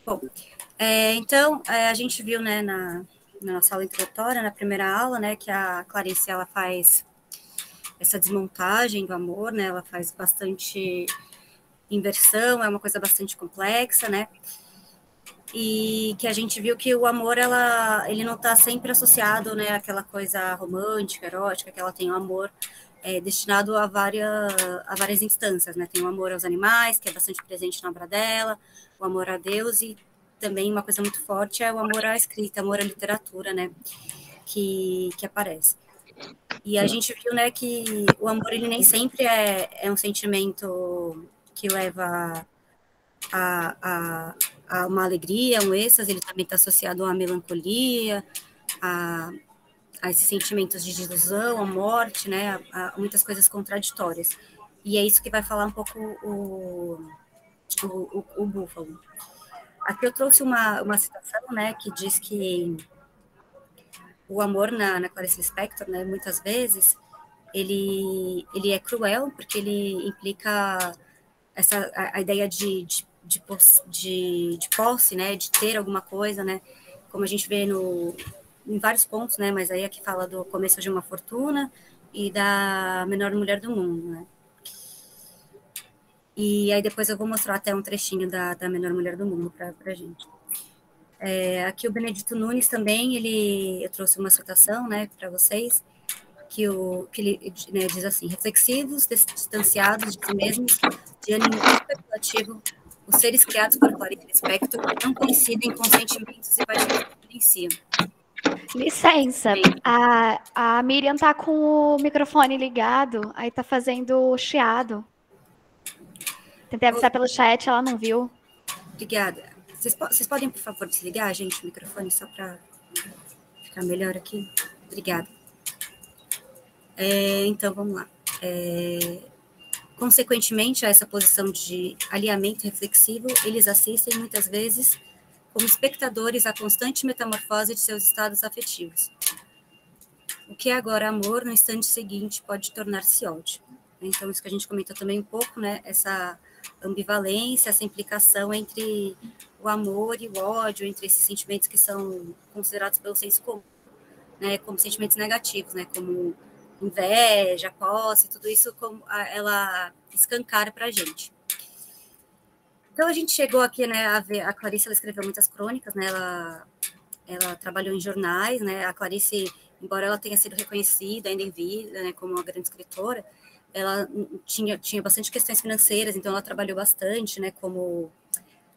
Bom, então, a gente viu, né, na nossa aula introdutória, na primeira aula, né, que a Clarice, ela faz essa desmontagem do amor, né, ela faz bastante inversão, é uma coisa bastante complexa, né, e que a gente viu que o amor, ele não está sempre associado, né, àquela coisa romântica, erótica, que ela tem o amor destinado a várias instâncias, né, tem o amor aos animais, que é bastante presente na obra dela, o amor a Deus, e também uma coisa muito forte é o amor à escrita, amor à literatura, né, que aparece. E a gente viu, né, que o amor, ele nem sempre é um sentimento que leva a uma alegria, um êxtase, ele também está associado à melancolia, a, a esses sentimentos de desilusão, à morte, né, a muitas coisas contraditórias. E é isso que vai falar um pouco o Búfalo. Aqui eu trouxe uma citação, né, que diz que o amor na Clarice Lispector, né, muitas vezes, ele é cruel, porque ele implica a ideia de posse, né, de ter alguma coisa, né, como a gente vê em vários pontos, né, mas aí aqui fala do começo de uma fortuna e da menor mulher do mundo, né. E aí depois eu vou mostrar até um trechinho da menor mulher do mundo para gente. Aqui o Benedito Nunes também, eu trouxe uma citação, né, para vocês, que ele, né, diz assim: reflexivos, distanciados de si mesmos, de ânimo especulativo, os seres criados por Clarice Lispector não coincidem com sentimentos e paixões que diferenciam. Licença, a Miriam tá com o microfone ligado, aí tá fazendo chiado. Tentei avisar pelo chat, ela não viu. Obrigada. Vocês podem, por favor, desligar, gente, o microfone, só para ficar melhor aqui? Obrigada. Então, vamos lá. Consequentemente a essa posição de alinhamento reflexivo, eles assistem, muitas vezes, como espectadores à constante metamorfose de seus estados afetivos. O que é agora amor, no instante seguinte, pode tornar-se ódio. Então, isso que a gente comentou também um pouco, né? Essa ambivalência, essa implicação entre o amor e o ódio, entre esses sentimentos que são considerados pelo senso comum, né? Como sentimentos negativos, né? Como inveja, posse, tudo isso como ela escancara para a gente. Então, a gente chegou aqui, né, a ver, a Clarice, ela escreveu muitas crônicas, né, ela trabalhou em jornais, né, a Clarice, embora ela tenha sido reconhecida ainda em vida, né, como uma grande escritora, ela tinha bastante questões financeiras, então ela trabalhou bastante, né, como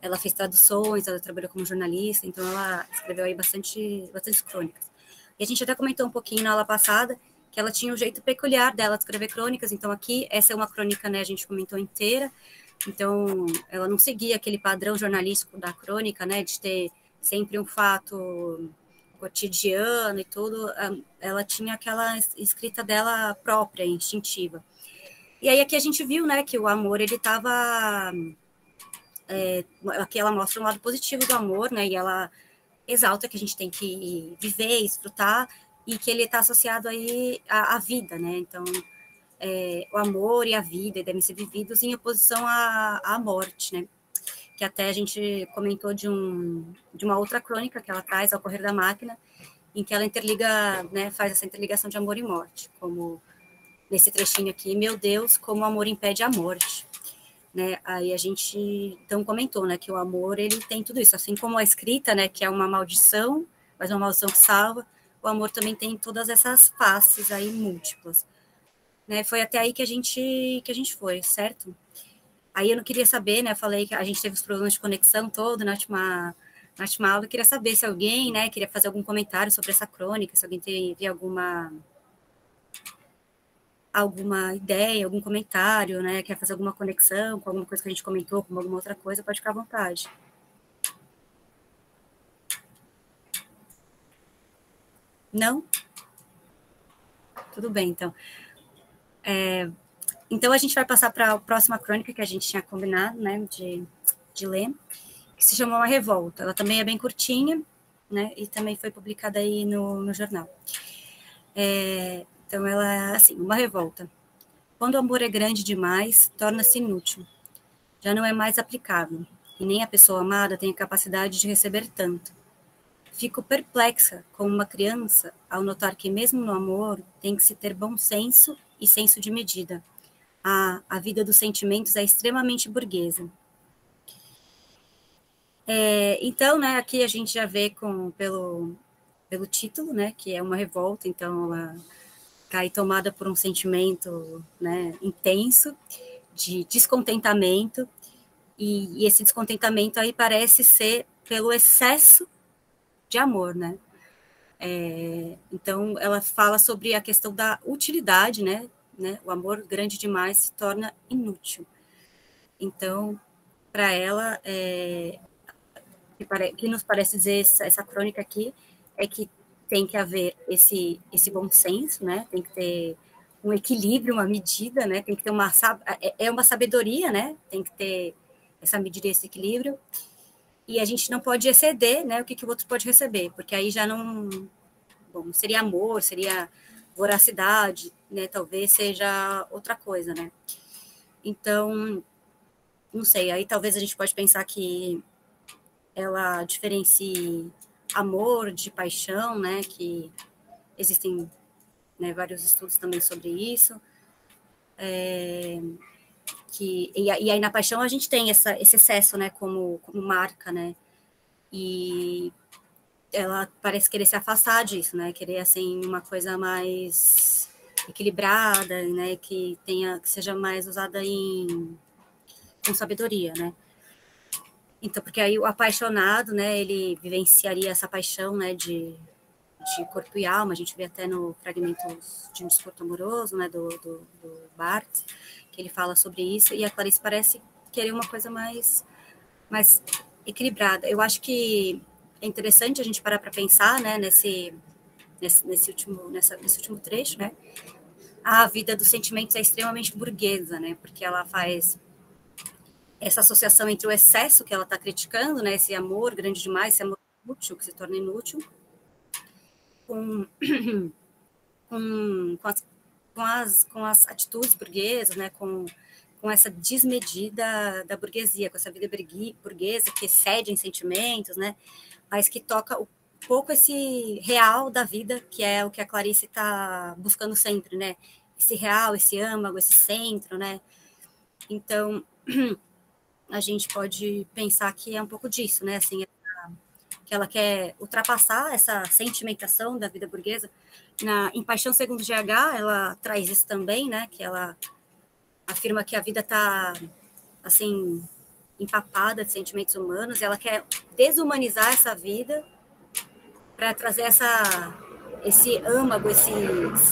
ela fez traduções, ela trabalhou como jornalista, então ela escreveu aí bastante crônicas. E a gente até comentou um pouquinho na aula passada que ela tinha um jeito peculiar dela de escrever crônicas, então aqui, essa é uma crônica, né, a gente comentou inteira, então ela não seguia aquele padrão jornalístico da crônica, né, de ter sempre um fato cotidiano e tudo, ela tinha aquela escrita dela própria, instintiva. E aí aqui a gente viu, né, que o amor, ele estava... aqui ela mostra um lado positivo do amor, né, e ela exalta que a gente tem que viver, desfrutar, e que ele está associado aí à vida, né, então o amor e a vida devem ser vividos em oposição à morte, né, que até a gente comentou de uma outra crônica que ela traz, Ao Correr da Máquina, em que ela interliga, né, faz essa interligação de amor e morte, como nesse trechinho aqui, meu Deus, como o amor impede a morte, né? Aí a gente então comentou, né, que o amor, ele tem tudo isso, assim como a escrita, né, que é uma maldição, mas uma maldição que salva, o amor também tem todas essas faces aí múltiplas, né? Foi até aí que a gente foi, certo? Aí eu não queria saber, né, eu falei que a gente teve os problemas de conexão todo na última aula, eu queria saber se alguém, né, queria fazer algum comentário sobre essa crônica, se alguém teve alguma ideia, algum comentário, né, quer fazer alguma conexão com alguma coisa que a gente comentou, com alguma outra coisa, pode ficar à vontade. Não? Tudo bem, então. Então, a gente vai passar para a próxima crônica que a gente tinha combinado, né, de ler, que se chama Uma Revolta. Ela também é bem curtinha, né, e também foi publicada aí no jornal. Então, ela é assim, Uma Revolta. Quando o amor é grande demais, torna-se inútil. Já não é mais aplicável. e nem a pessoa amada tem a capacidade de receber tanto. Fico perplexa como uma criança ao notar que mesmo no amor tem que se ter bom senso e senso de medida. A vida dos sentimentos é extremamente burguesa. Então, né, aqui a gente já vê pelo título, né, que é uma revolta, então ela cai tomada por um sentimento, né, intenso, de descontentamento, e esse descontentamento aí parece ser pelo excesso de amor, né? Então, ela fala sobre a questão da utilidade, né? O amor grande demais se torna inútil. Então, para ela, que nos parece dizer essa crônica aqui é que tem que haver esse bom senso, né? Tem que ter um equilíbrio, uma medida, né? Tem que ter uma sabedoria, né? Tem que ter essa medida e esse equilíbrio. E a gente não pode exceder, né? O que o outro pode receber, porque aí já não, bom, seria amor, seria voracidade, né? Talvez seja outra coisa, né? Então, não sei. Aí talvez a gente pode pensar que ela diferencie amor de paixão, né? Que existem, né, vários estudos também sobre isso. E aí na paixão a gente tem esse excesso, né? Como marca, né? E ela parece querer se afastar disso, né? Querer assim uma coisa mais equilibrada, né? Que seja mais usada com sabedoria, né? Então, porque aí o apaixonado, né? Ele vivenciaria essa paixão, né? De corpo e alma. A gente vê até no Fragmentos de um Discurso Amoroso, né? Do Barthes, que ele fala sobre isso. E a Clarice parece querer uma coisa mais equilibrada. Eu acho que é interessante a gente parar para pensar, né, nesse último trecho, né? A vida dos sentimentos é extremamente burguesa, né? Porque ela faz essa associação entre o excesso que ela está criticando, né? Esse amor grande demais, esse amor inútil que se torna inútil, com, com as atitudes burguesas, né? Com essa desmedida da burguesia, com essa vida burguesa que excede em sentimentos, né? Mas que toca pouco esse real da vida, que é o que a Clarice está buscando sempre, né? Esse real, esse âmago, esse centro, né? Então, a gente pode pensar que é um pouco disso, né? Assim, que ela quer ultrapassar essa sentimentação da vida burguesa. Em Paixão Segundo GH, ela traz isso também, né? Que ela afirma que a vida está, assim, empapada de sentimentos humanos, e ela quer desumanizar essa vida para trazer esse âmago, esse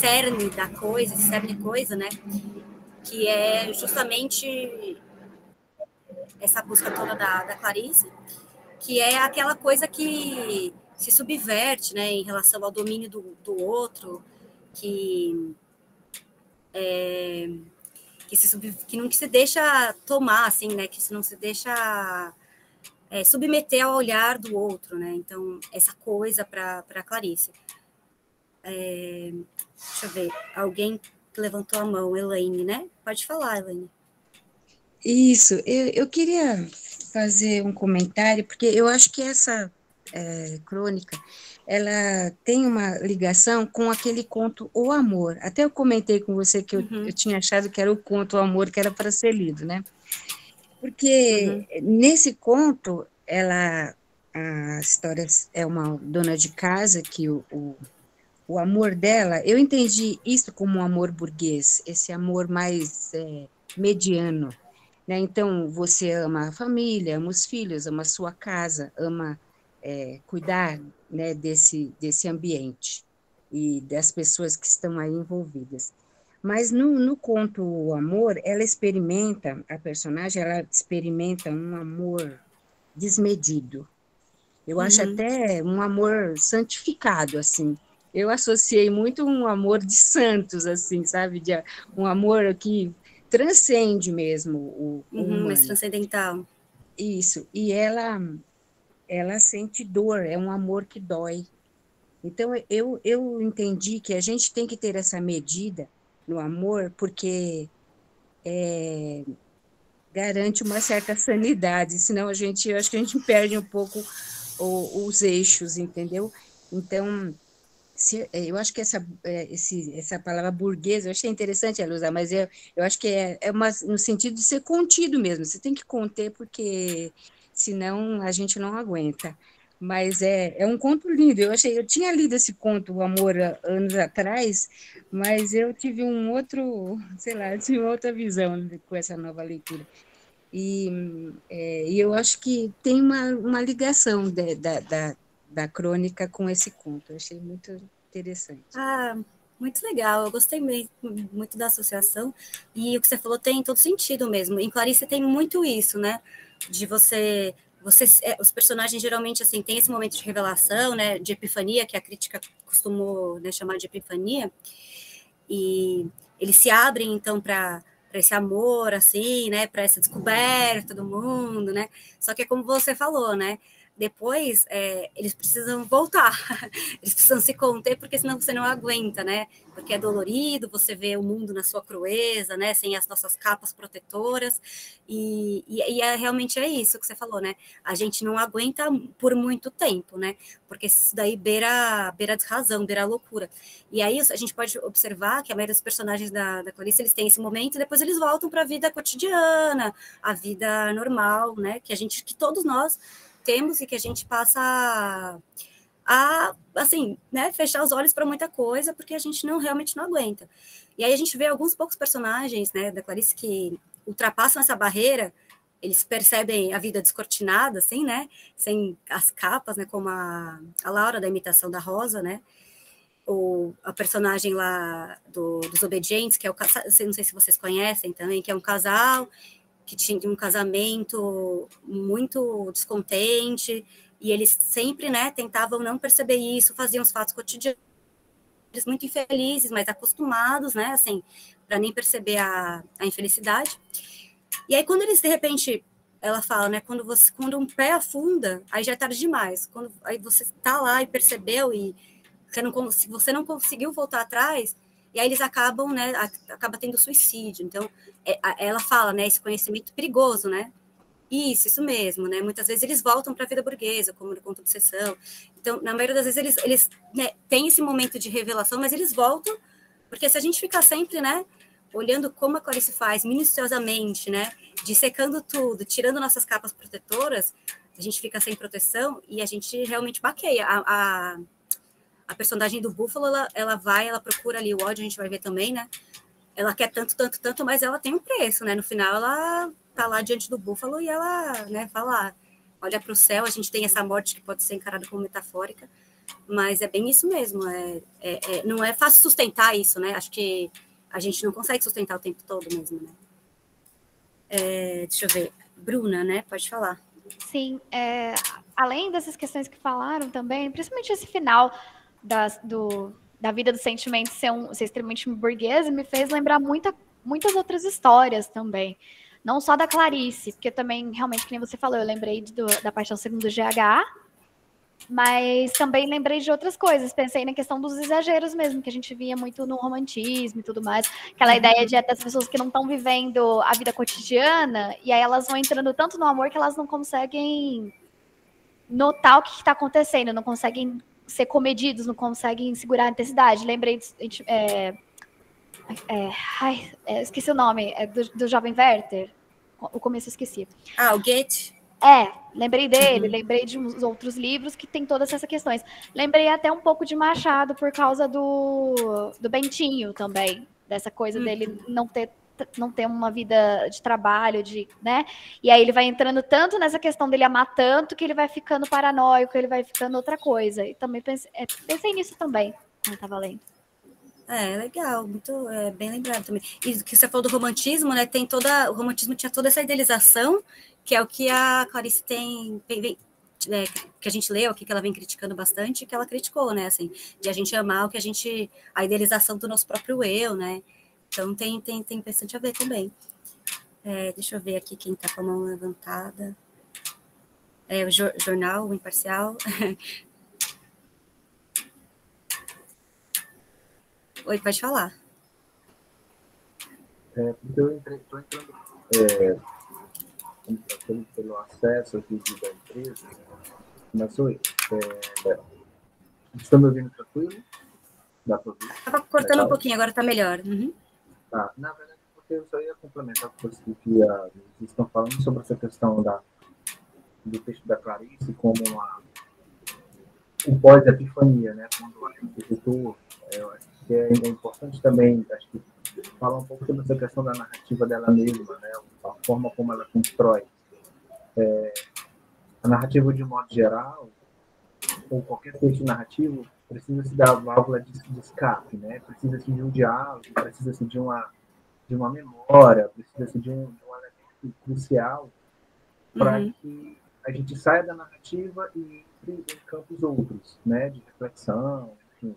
cerne da coisa, esse cerne coisa, né? Que é justamente essa busca toda da Clarice, que é aquela coisa que se subverte, né, em relação ao domínio do outro, que que não se deixa tomar, assim, né, que não se deixa submeter ao olhar do outro, né? Então, essa coisa para Clarice. Deixa eu ver, alguém que levantou a mão, Elaine, né? Pode falar, Elaine. Isso, eu queria fazer um comentário, porque eu acho que essa crônica, ela tem uma ligação com aquele conto O Amor. Até eu comentei com você que eu tinha achado que era o conto O Amor que era para ser lido, né? Porque nesse conto, a história é uma dona de casa que o amor dela, eu entendi isso como um amor burguês, esse amor mais mediano, né? Então, você ama a família, ama os filhos, ama a sua casa, ama cuidar, né, desse ambiente e das pessoas que estão aí envolvidas. Mas no conto O Amor, a personagem, ela experimenta um amor desmedido. Eu acho até um amor santificado, assim. Eu associei muito um amor de santos, assim, sabe? Um amor que transcende mesmo o Mais humano. transcendental. Isso. E ela sente dor, é um amor que dói. Então, eu entendi que a gente tem que ter essa medida no amor, porque garante uma certa sanidade, senão eu acho que a gente perde um pouco os eixos, entendeu? Então, eu acho que essa palavra burguesa, eu achei interessante ela usar, mas eu acho que no sentido de ser contido mesmo, você tem que conter, porque senão a gente não aguenta. Mas é um conto lindo, eu tinha lido esse conto, O Amor, anos atrás, mas eu tive sei lá, eu tive outra visão com essa nova leitura. E eu acho que tem uma ligação da crônica com esse conto. Eu achei muito interessante. Ah, muito legal. Eu gostei muito da associação. E o que você falou tem todo sentido mesmo. Em Clarice tem muito isso, né? De os personagens geralmente assim têm esse momento de revelação, né? De epifania, que a crítica costumou, né, chamar de epifania. E eles se abrem então para esse amor, assim, né, para essa descoberta do mundo, né? Só que é como você falou, né? Depois eles precisam voltar, eles precisam se conter, porque senão você não aguenta, né? Porque é dolorido, você vê o mundo na sua crueza, né? Sem as nossas capas protetoras, e realmente é isso que você falou, né? A gente não aguenta por muito tempo, né? Porque isso daí beira a desrazão, beira a loucura. E aí a gente pode observar que a maioria dos personagens da Clarice, eles têm esse momento e depois eles voltam para a vida cotidiana, a vida normal, né? Que todos nós temos e que a gente passa assim, né, fechar os olhos para muita coisa, porque a gente realmente não aguenta. E aí a gente vê alguns poucos personagens, né, da Clarice que ultrapassam essa barreira, eles percebem a vida descortinada, assim, né, sem as capas, né, como a Laura, da Imitação da Rosa, né, ou a personagem lá dos Obedientes, que é não sei se vocês conhecem também, que é um casal que tinha um casamento muito descontente, e eles sempre, né, tentavam não perceber isso, faziam os fatos cotidianos, eles muito infelizes, mas acostumados, né, assim, para nem perceber a infelicidade. E aí, quando eles, de repente, ela fala, né, quando um pé afunda, aí já é tarde demais. Aí você está lá e percebeu, e se você não conseguiu voltar atrás, e aí eles acabam, né, acaba tendo suicídio. Então, ela fala, né, esse conhecimento perigoso, né? Isso mesmo, né? Muitas vezes eles voltam para a vida burguesa, como no Conto Obsessão. Então, na maioria das vezes eles né, têm esse momento de revelação, mas eles voltam, porque se a gente ficar sempre, né, olhando como a Clarice faz, minuciosamente, né, dissecando tudo, tirando nossas capas protetoras, a gente fica sem proteção e a gente realmente baqueia. A personagem do Búfalo, ela procura ali o ódio, a gente vai ver também, né? Ela quer tanto, tanto, tanto, mas ela tem um preço, né? No final, ela tá lá diante do Búfalo e ela, né, fala, olha para o céu, a gente tem essa morte que pode ser encarada como metafórica, mas é bem isso mesmo, não é fácil sustentar isso, né? Acho que a gente não consegue sustentar o tempo todo mesmo, né? Deixa eu ver. Bruna, né? Pode falar. Sim, além dessas questões que falaram também, principalmente esse final da vida dos sentimentos ser extremamente burguesa, me fez lembrar muitas outras histórias também. Não só da Clarice, porque também, realmente, que nem você falou, eu lembrei da Paixão Segundo o GH, mas também lembrei de outras coisas. Pensei na questão dos exageros mesmo, que a gente via muito no romantismo e tudo mais. Aquela ideia das pessoas que não estão vivendo a vida cotidiana, e aí elas vão entrando tanto no amor que elas não conseguem notar o que está acontecendo, não conseguem ser comedidos, não conseguem segurar a intensidade. Lembrei esqueci o nome, do Jovem Werther. O começo eu esqueci. O Goethe. Lembrei dele, lembrei de uns outros livros que tem todas essas questões. Lembrei até um pouco de Machado por causa do Bentinho também, dessa coisa dele não ter uma vida de trabalho, né? E aí ele vai entrando tanto nessa questão dele amar tanto que ele vai ficando paranoico, ele vai ficando outra coisa. E também pensei nisso também, quando estava lendo. Legal, muito bem lembrado também. E o que você falou do romantismo, né? O romantismo tinha toda essa idealização, que é o que a Clarice que a gente leu aqui, que ela vem criticando bastante, que ela criticou, né? Assim, de a gente amar o que a idealização do nosso próprio eu, né? Então tem bastante a ver também. Deixa eu ver aqui quem está com a mão levantada. O jornal, o Imparcial. Oi, pode falar. Estou entrando pelo acesso aqui da empresa, começou isso. Estão me ouvindo tranquilo? Dá para ouvir? Estava cortando um pouquinho, agora está melhor. Uhum. Tá. Na verdade, porque eu só ia complementar com o que vocês estão falando sobre essa questão do texto da Clarice como um pós-epifania, né? Quando a escritor, eu acho que é importante também, acho que falar um pouco sobre essa questão da narrativa dela mesma, né? A forma como ela constrói. A narrativa, de modo geral, ou qualquer texto narrativo, precisa-se da válvula de escape, né? Precisa-se de um diálogo, precisa-se de uma memória, precisa-se de um elemento crucial para que a gente saia da narrativa e entre em campos outros, né? De reflexão, enfim.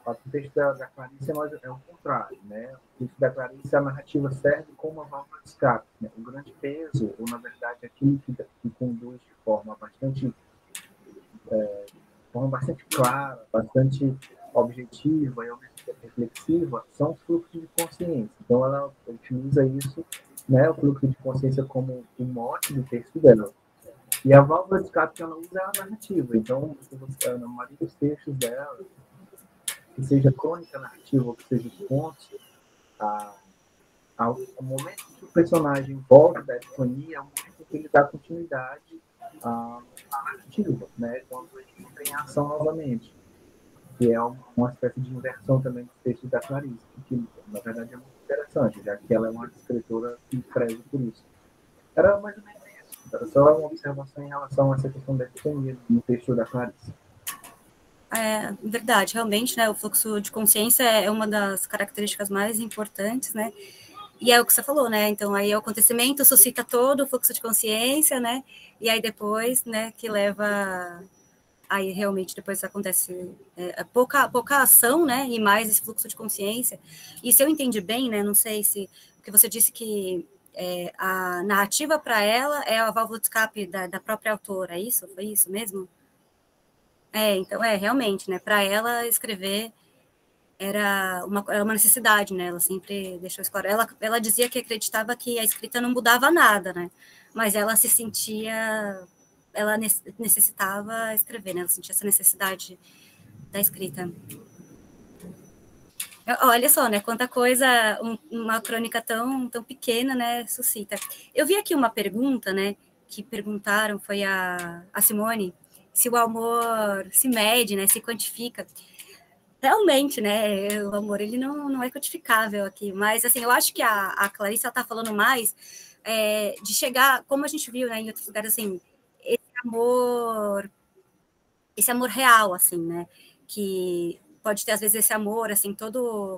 O texto da Clarice é o contrário, né? O texto da Clarice, a narrativa serve como uma válvula de escape, né? O grande peso, ou na verdade aquilo que conduz de forma bastante clara, bastante objetiva e reflexiva, são os fluxos de consciência. Então ela utiliza isso, né? O fluxo de consciência como o mote do texto dela. E a válvula de escape que ela usa é a narrativa. Então, na maioria dos textos dela, que seja crônica narrativa ou que seja os contos, o momento que o personagem volta da epifania é o momento que ele dá continuidade à narrativa, né? Quando ele entra em ação novamente. Que é uma espécie de inversão também do texto da Clarice, que na verdade é muito interessante, já que ela é uma escritora que escreve por isso. Era mais ou menos isso. Era só uma observação em relação a essa questão da epifania no texto da Clarice. É verdade, realmente, né, o fluxo de consciência é uma das características mais importantes, né, e é o que você falou, né, então aí o acontecimento suscita todo o fluxo de consciência, né, e aí depois, né, que leva, aí realmente depois acontece pouca ação, né, e mais esse fluxo de consciência, e se eu entendi bem, né, não sei se, porque você disse que a narrativa para ela é a válvula de escape da própria autora, é isso? Foi isso mesmo? Então, realmente, né, para ela escrever era uma necessidade, né, ela sempre deixou isso claro. Ela dizia que acreditava que a escrita não mudava nada, né, mas ela se sentia, ela necessitava escrever, né, ela sentia essa necessidade da escrita. Olha só, né, quanta coisa uma crônica tão pequena, né, suscita. Eu vi aqui uma pergunta, né, que perguntaram, foi a Simone, se o amor se mede, né, se quantifica. Realmente, né, o amor ele não é quantificável aqui, mas assim, eu acho que a Clarissa está falando mais de chegar, como a gente viu, né, em outros lugares, assim, esse amor real, assim, né, que pode ter às vezes esse amor, assim,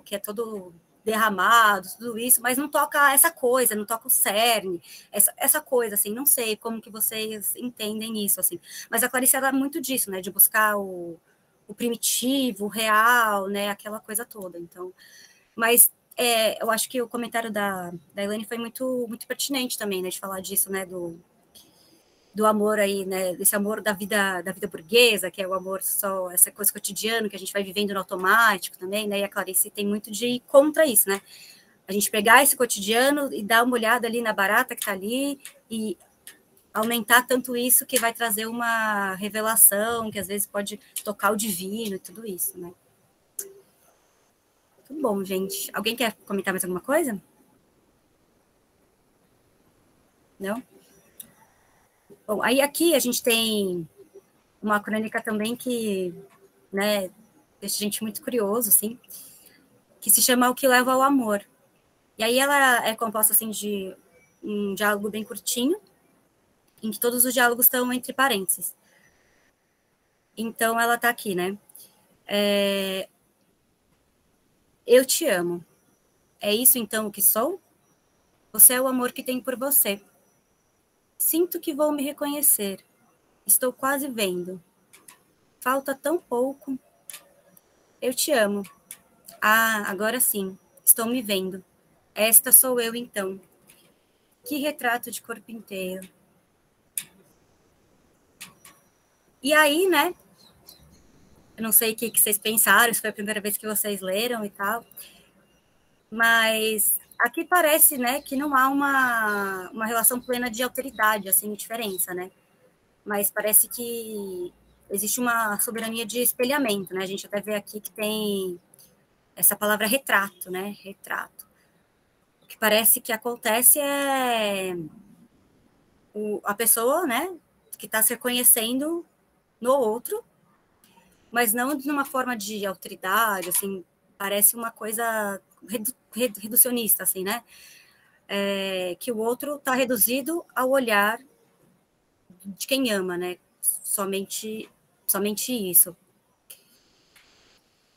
que é todo derramado, tudo isso, mas não toca essa coisa, não toca o cerne, essa coisa, assim, não sei como que vocês entendem isso, assim, mas a Clarice era muito disso, né, de buscar o primitivo, o real, né, aquela coisa toda, então, mas eu acho que o comentário da Elaine foi muito pertinente também, né, de falar disso, né, do amor aí, né, desse amor da vida burguesa, que é o amor só, essa coisa cotidiana que a gente vai vivendo no automático também, né, e a Clarice tem muito de ir contra isso, né, a gente pegar esse cotidiano e dar uma olhada ali na barata que está ali e aumentar tanto isso que vai trazer uma revelação, que às vezes pode tocar o divino e tudo isso, né. Tudo bom, gente. Alguém quer comentar mais alguma coisa? Não? Bom, aí aqui a gente tem uma crônica também que, né, deixa a gente muito curioso, assim, que se chama O que Leva ao Amor. E aí ela é composta, assim, de um diálogo bem curtinho, em que todos os diálogos estão entre parênteses. Então ela tá aqui, né? Eu te amo. É isso então o que sou? Você é o amor que tenho por você. Sinto que vou me reconhecer. Estou quase vendo. Falta tão pouco. Eu te amo. Ah, agora sim. Estou me vendo. Esta sou eu então. Que retrato de corpo inteiro. E aí, né? Eu não sei o que vocês pensaram, se foi a primeira vez que vocês leram e tal. Mas aqui parece, né, que não há uma relação plena de alteridade, assim, diferença, né? Mas parece que existe uma soberania de espelhamento, né? A gente até vê aqui que tem essa palavra retrato, né? Retrato. O que parece que acontece é a pessoa, né, que está se reconhecendo no outro, mas não de uma forma de autoridade, assim, parece uma coisa reducionista, assim, né? Que o outro está reduzido ao olhar de quem ama, né? Somente isso.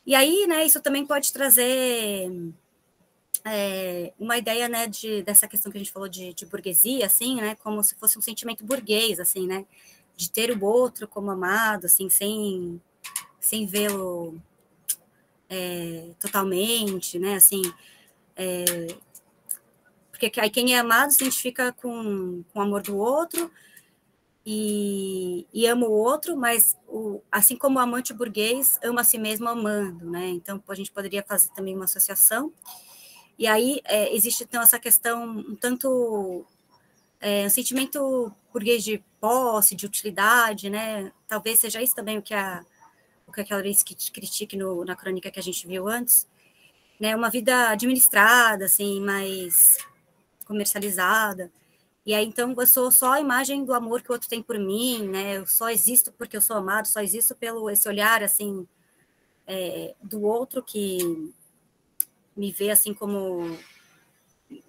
E aí, né, isso também pode trazer uma ideia, né, dessa questão que a gente falou de burguesia, assim, né, como se fosse um sentimento burguês, assim, né, de ter o outro como amado, assim, sem vê-lo totalmente, né, assim, porque aí quem é amado se identifica com o amor do outro e ama o outro, mas assim como o amante burguês ama a si mesmo amando, né, então a gente poderia fazer também uma associação. E aí existe, então, essa questão um tanto um sentimento burguês de posse, de utilidade, né? Talvez seja isso também o que a Clarice critique na crônica que a gente viu antes, né? Uma vida administrada, assim, mais comercializada. E aí, então, eu sou só a imagem do amor que o outro tem por mim, né? Eu só existo porque eu sou amado, só existo pelo esse olhar, assim, do outro que me vê, assim, como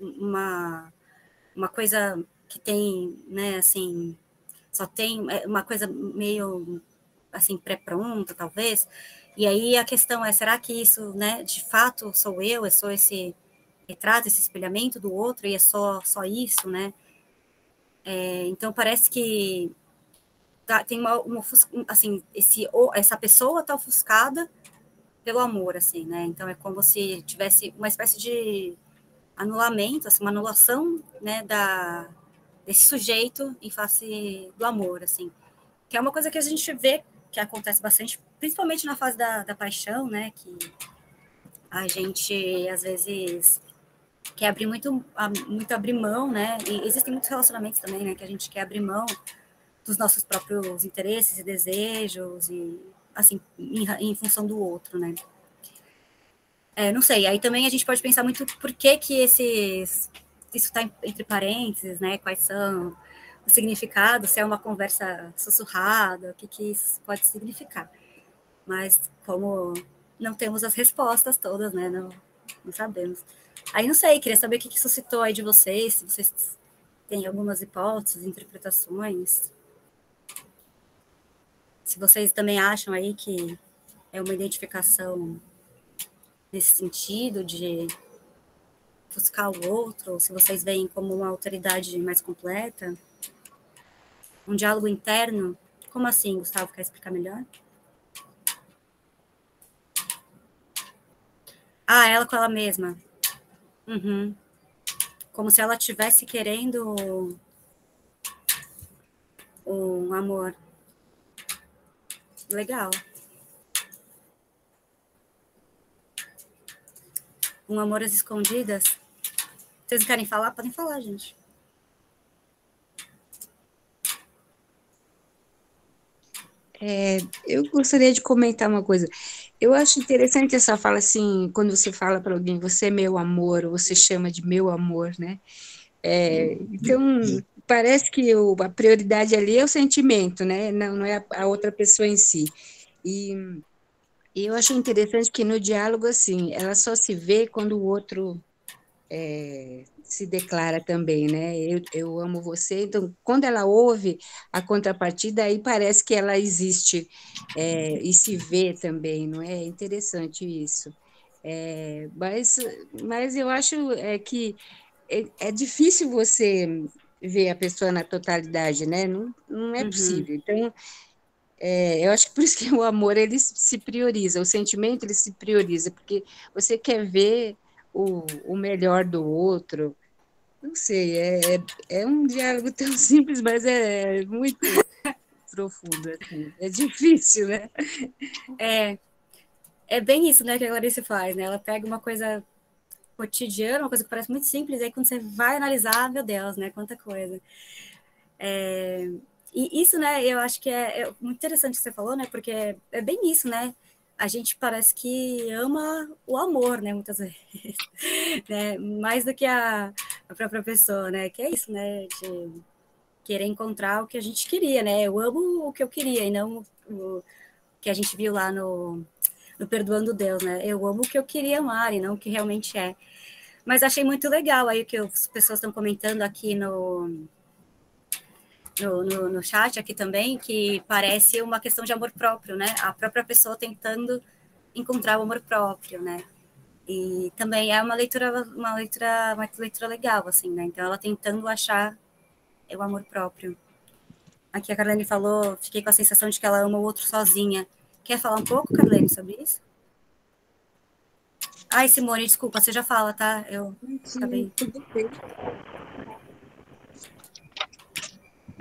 uma coisa que tem, né, assim, só tem uma coisa meio, assim, pré-pronta, talvez, e aí a questão é, será que isso, né, de fato sou eu sou esse retrato, esse espelhamento do outro, e é só isso, né? Então parece que tem assim, essa pessoa tá ofuscada pelo amor, assim, né? Então é como se tivesse uma espécie de anulamento, assim, uma anulação, né, desse sujeito em face do amor, assim, que é uma coisa que a gente vê que acontece bastante, principalmente na fase da paixão, né, que a gente, às vezes, quer abrir muito abrir mão, né, e existem muitos relacionamentos também, né, que a gente quer abrir mão dos nossos próprios interesses e desejos, e, assim, em função do outro, né. Não sei, aí também a gente pode pensar muito por que isso está entre parênteses, né? Quais são os significados, se é uma conversa sussurrada, o que isso pode significar. Mas como não temos as respostas todas, né? Não sabemos. Aí não sei, queria saber o que suscitou aí de vocês, se vocês têm algumas hipóteses, interpretações. Se vocês também acham aí que é uma identificação nesse sentido de buscar o outro, ou se vocês veem como uma autoridade mais completa, um diálogo interno. Como assim, Gustavo? Quer explicar melhor? Ela com ela mesma. Uhum. Como se ela estivesse querendo um amor. Legal. Um amor às escondidas. Vocês querem falar? Podem falar, gente. Eu gostaria de comentar uma coisa. Eu acho interessante essa fala, assim, quando você fala para alguém, você é meu amor, ou você chama de meu amor, né? Então, parece que a prioridade ali é o sentimento, né? Não é a outra pessoa em si. E eu acho interessante que no diálogo, assim, ela só se vê quando o outro se declara também, né? Eu amo você. Então, quando ela ouve a contrapartida, aí parece que ela existe e se vê também, não é? Interessante isso. Mas eu acho que é difícil você ver a pessoa na totalidade, né? Não é possível. Então, eu acho que por isso que o amor ele se prioriza, o sentimento ele se prioriza, porque você quer ver o melhor do outro. Não sei, é um diálogo tão simples, mas é muito profundo, assim. É difícil, né? É bem isso, né, que a Clarice faz, né? Ela pega uma coisa cotidiano, uma coisa que parece muito simples, aí quando você vai analisar, meu Deus, né, quanta coisa. E isso, né, eu acho que é muito interessante o que você falou, né, porque é bem isso, né, a gente parece que ama o amor, né, muitas vezes, né, mais do que a própria pessoa, né, que é isso, né, de querer encontrar o que a gente queria, né, eu amo o que eu queria e não o que a gente viu lá no Perdoando Deus, né, eu amo o que eu queria amar e não o que realmente é. Mas achei muito legal aí o que as pessoas estão comentando aqui no chat aqui também, que parece uma questão de amor próprio, né? A própria pessoa tentando encontrar o amor próprio, né? E também é uma leitura legal, assim, né? Então ela tentando achar o amor próprio. Aqui a Carlene falou, fiquei com a sensação de que ela ama o outro sozinha. Quer falar um pouco, Carlene, sobre isso? Ai, Simone, desculpa, você já fala, tá? Eu acabei. Tudo bem.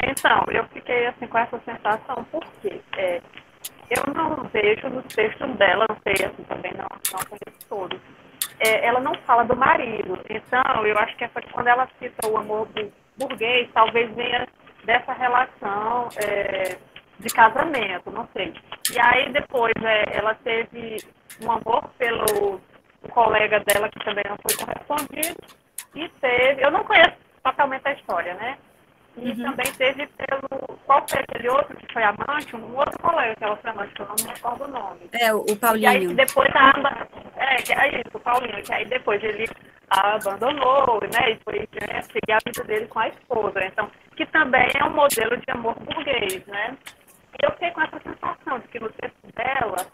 Então, eu fiquei assim com essa sensação porque eu não vejo nos textos dela, não sei, assim, também não conheço todos. Ela não fala do marido, então eu acho que quando ela cita o amor burguês, talvez venha dessa relação de casamento, não sei. E aí depois ela teve um amor pelo colega dela que também não foi correspondido e teve, eu não conheço totalmente a história, né? E também teve qual foi aquele outro que foi amante, um outro colega que ela foi amante, que eu não me recordo o nome. O Paulinho. E aí depois o Paulinho, que aí depois ele a abandonou, né, e foi seguir a vida dele com a esposa, então, que também é um modelo de amor burguês, né. E eu fiquei com essa sensação de que no texto dela,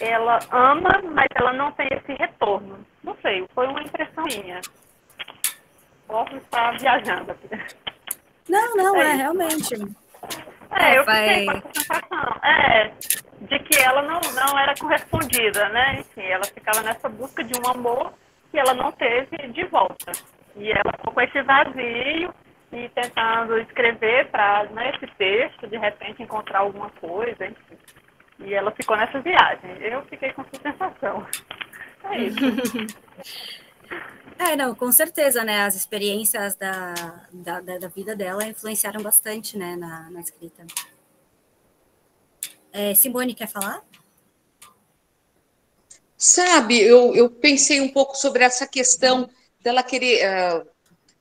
ela ama, mas ela não tem esse retorno. Não sei, foi uma impressão minha. Posso estar viajando aqui. Não, realmente. Eu fiquei com essa sensação, de que ela não era correspondida, né? Enfim, ela ficava nessa busca de um amor que ela não teve de volta. E ela ficou com esse vazio e tentando escrever para esse texto, de repente encontrar alguma coisa, enfim. E ela ficou nessa viagem. Eu fiquei com essa sensação. É isso. Não, com certeza, né? As experiências da vida dela influenciaram bastante, né, na escrita. Simone, quer falar? Sabe, eu pensei um pouco sobre essa questão dela querer,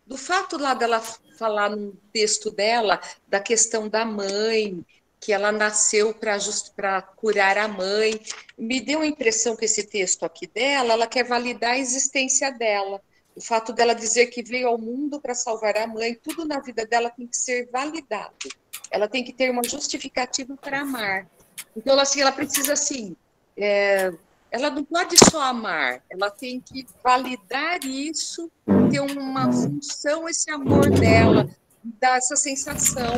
do fato lá dela falar no texto dela, da questão da mãe, que ela nasceu para curar a mãe. Me deu a impressão que esse texto aqui dela, ela quer validar a existência dela. O fato dela dizer que veio ao mundo para salvar a mãe, tudo na vida dela tem que ser validado. Ela tem que ter uma justificativa para amar. Então, assim, ela precisa, assim, ela não pode só amar, ela tem que validar isso, ter uma função, esse amor dela, dar essa sensação.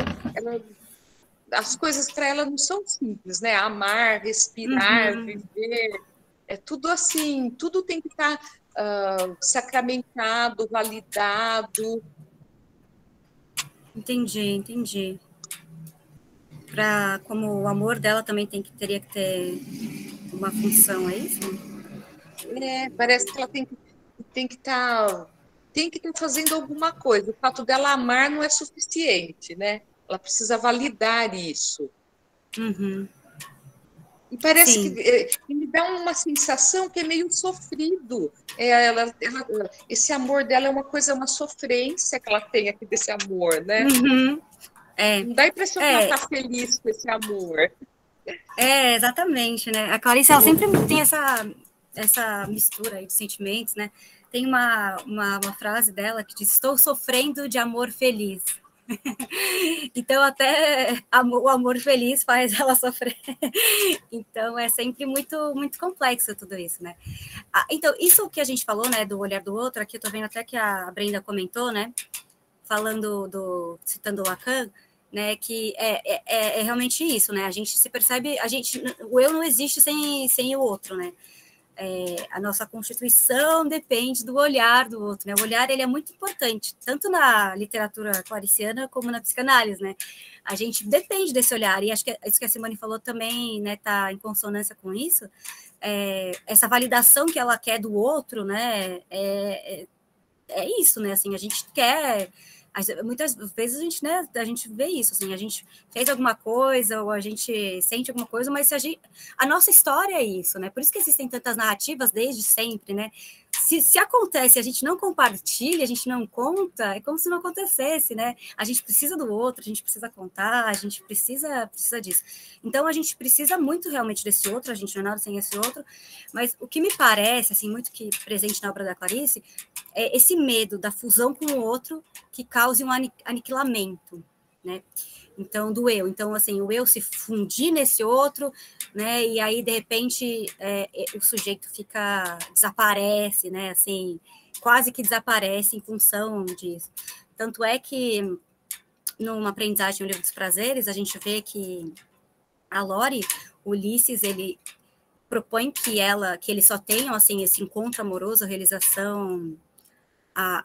As coisas para ela não são simples, né? Amar, respirar, viver, é tudo assim, tudo tem que estar sacramentado, validado. Entendi. Como o amor dela também teria que ter uma função, é isso? Parece que ela tem que estar fazendo alguma coisa. O fato dela amar não é suficiente, né? Ela precisa validar isso. E parece que me dá uma sensação que é meio sofrido. Esse amor dela é uma sofrência que ela tem aqui desse amor, né? Não dá a impressão que ela está feliz com esse amor. Exatamente, né? A Clarice, ela sempre tem essa mistura aí de sentimentos, né? Tem uma frase dela que diz: estou sofrendo de amor feliz. Então, até o amor feliz faz ela sofrer. Então, é sempre muito, muito complexo tudo isso, né? Então, isso que a gente falou, né, do olhar do outro, aqui eu tô vendo até que a Brenda comentou, né, citando o Lacan, né, que é realmente isso, né, a gente se percebe, o eu não existe sem o outro, né, a nossa constituição depende do olhar do outro, né? O olhar, ele é muito importante, tanto na literatura clariciana como na psicanálise, né? A gente depende desse olhar, e acho que isso que a Simone falou também, né, tá em consonância com isso, essa validação que ela quer do outro, né, é isso, né, assim, a gente quer... Muitas vezes a gente vê isso, assim, a gente fez alguma coisa ou a gente sente alguma coisa, mas a nossa história é isso, né? Por isso que existem tantas narrativas desde sempre, né? Se acontece, a gente não compartilha, a gente não conta, é como se não acontecesse, né? A gente precisa do outro, a gente precisa contar, a gente precisa disso. Então, a gente precisa muito realmente desse outro, a gente não é nada sem esse outro, mas o que me parece, assim, muito que presente na obra da Clarice, é esse medo da fusão com o outro que cause um aniquilamento, né? Então, do eu. Então, assim, o eu se fundir nesse outro, né? E aí, de repente, o sujeito desaparece, né? Assim, quase que desaparece em função disso. Tanto é que, numa aprendizagem no Livro dos Prazeres, a gente vê que a Lore, Ulisses, ele propõe que eles só tenham, assim, esse encontro amoroso, a realização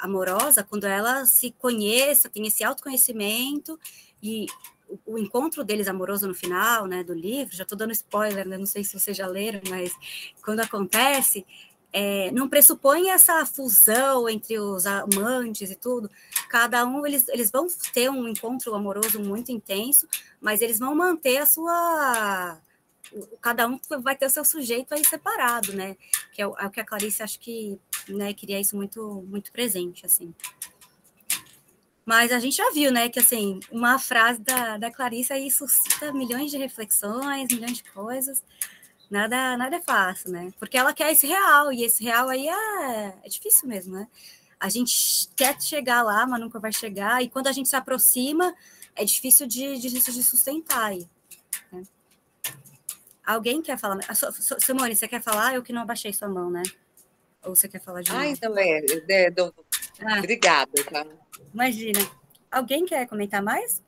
amorosa, quando ela se conheça, tem esse autoconhecimento, e o encontro deles amoroso no final, né, do livro, já estou dando spoiler, né, não sei se vocês já leram, mas quando acontece, não pressupõe essa fusão entre os amantes e tudo, cada um, eles vão ter um encontro amoroso muito intenso, mas eles vão manter a sua... Cada um vai ter o seu sujeito aí separado, né, que é o que a Clarice, acho que, né, queria isso muito, muito presente, assim. Mas a gente já viu, né, que, assim, uma frase da Clarice aí suscita milhões de reflexões, milhões de coisas, nada é fácil, né, porque ela quer esse real, e esse real aí é difícil mesmo, né, a gente quer chegar lá, mas nunca vai chegar, e quando a gente se aproxima, é difícil de sustentar aí, né. Alguém quer falar? Simone, você quer falar? Eu que não abaixei sua mão, né? Ou você quer falar de novo? Então obrigada. Tá? Imagina. Alguém quer comentar mais?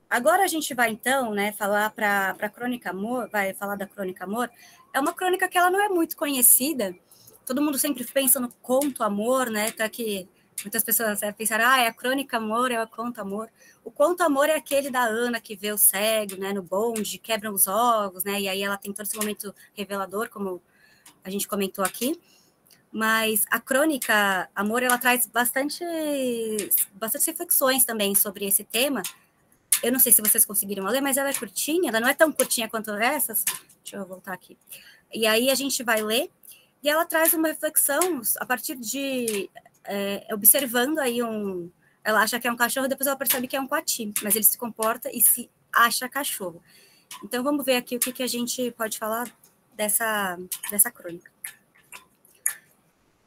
Agora a gente vai, então, né, falar para a Crônica Amor, vai falar da Crônica Amor. É uma crônica que ela não é muito conhecida. Todo mundo sempre pensa no conto Amor, né? Tá que muitas pessoas pensaram, é a Crônica Amor, é o conto Amor. O conto Amor é aquele da Ana que vê o cego, né, no bonde, quebram os ovos, né? E aí ela tem todo esse momento revelador, como a gente comentou aqui. Mas a Crônica Amor, ela traz bastante reflexões também sobre esse tema. Eu não sei se vocês conseguiram ler, mas ela é curtinha, ela não é tão curtinha quanto essas. Deixa eu voltar aqui. E aí a gente vai ler, e ela traz uma reflexão a partir de observando aí ela acha que é um cachorro, depois ela percebe que é um coati, mas ele se comporta e se acha cachorro. Então vamos ver aqui o que a gente pode falar dessa crônica.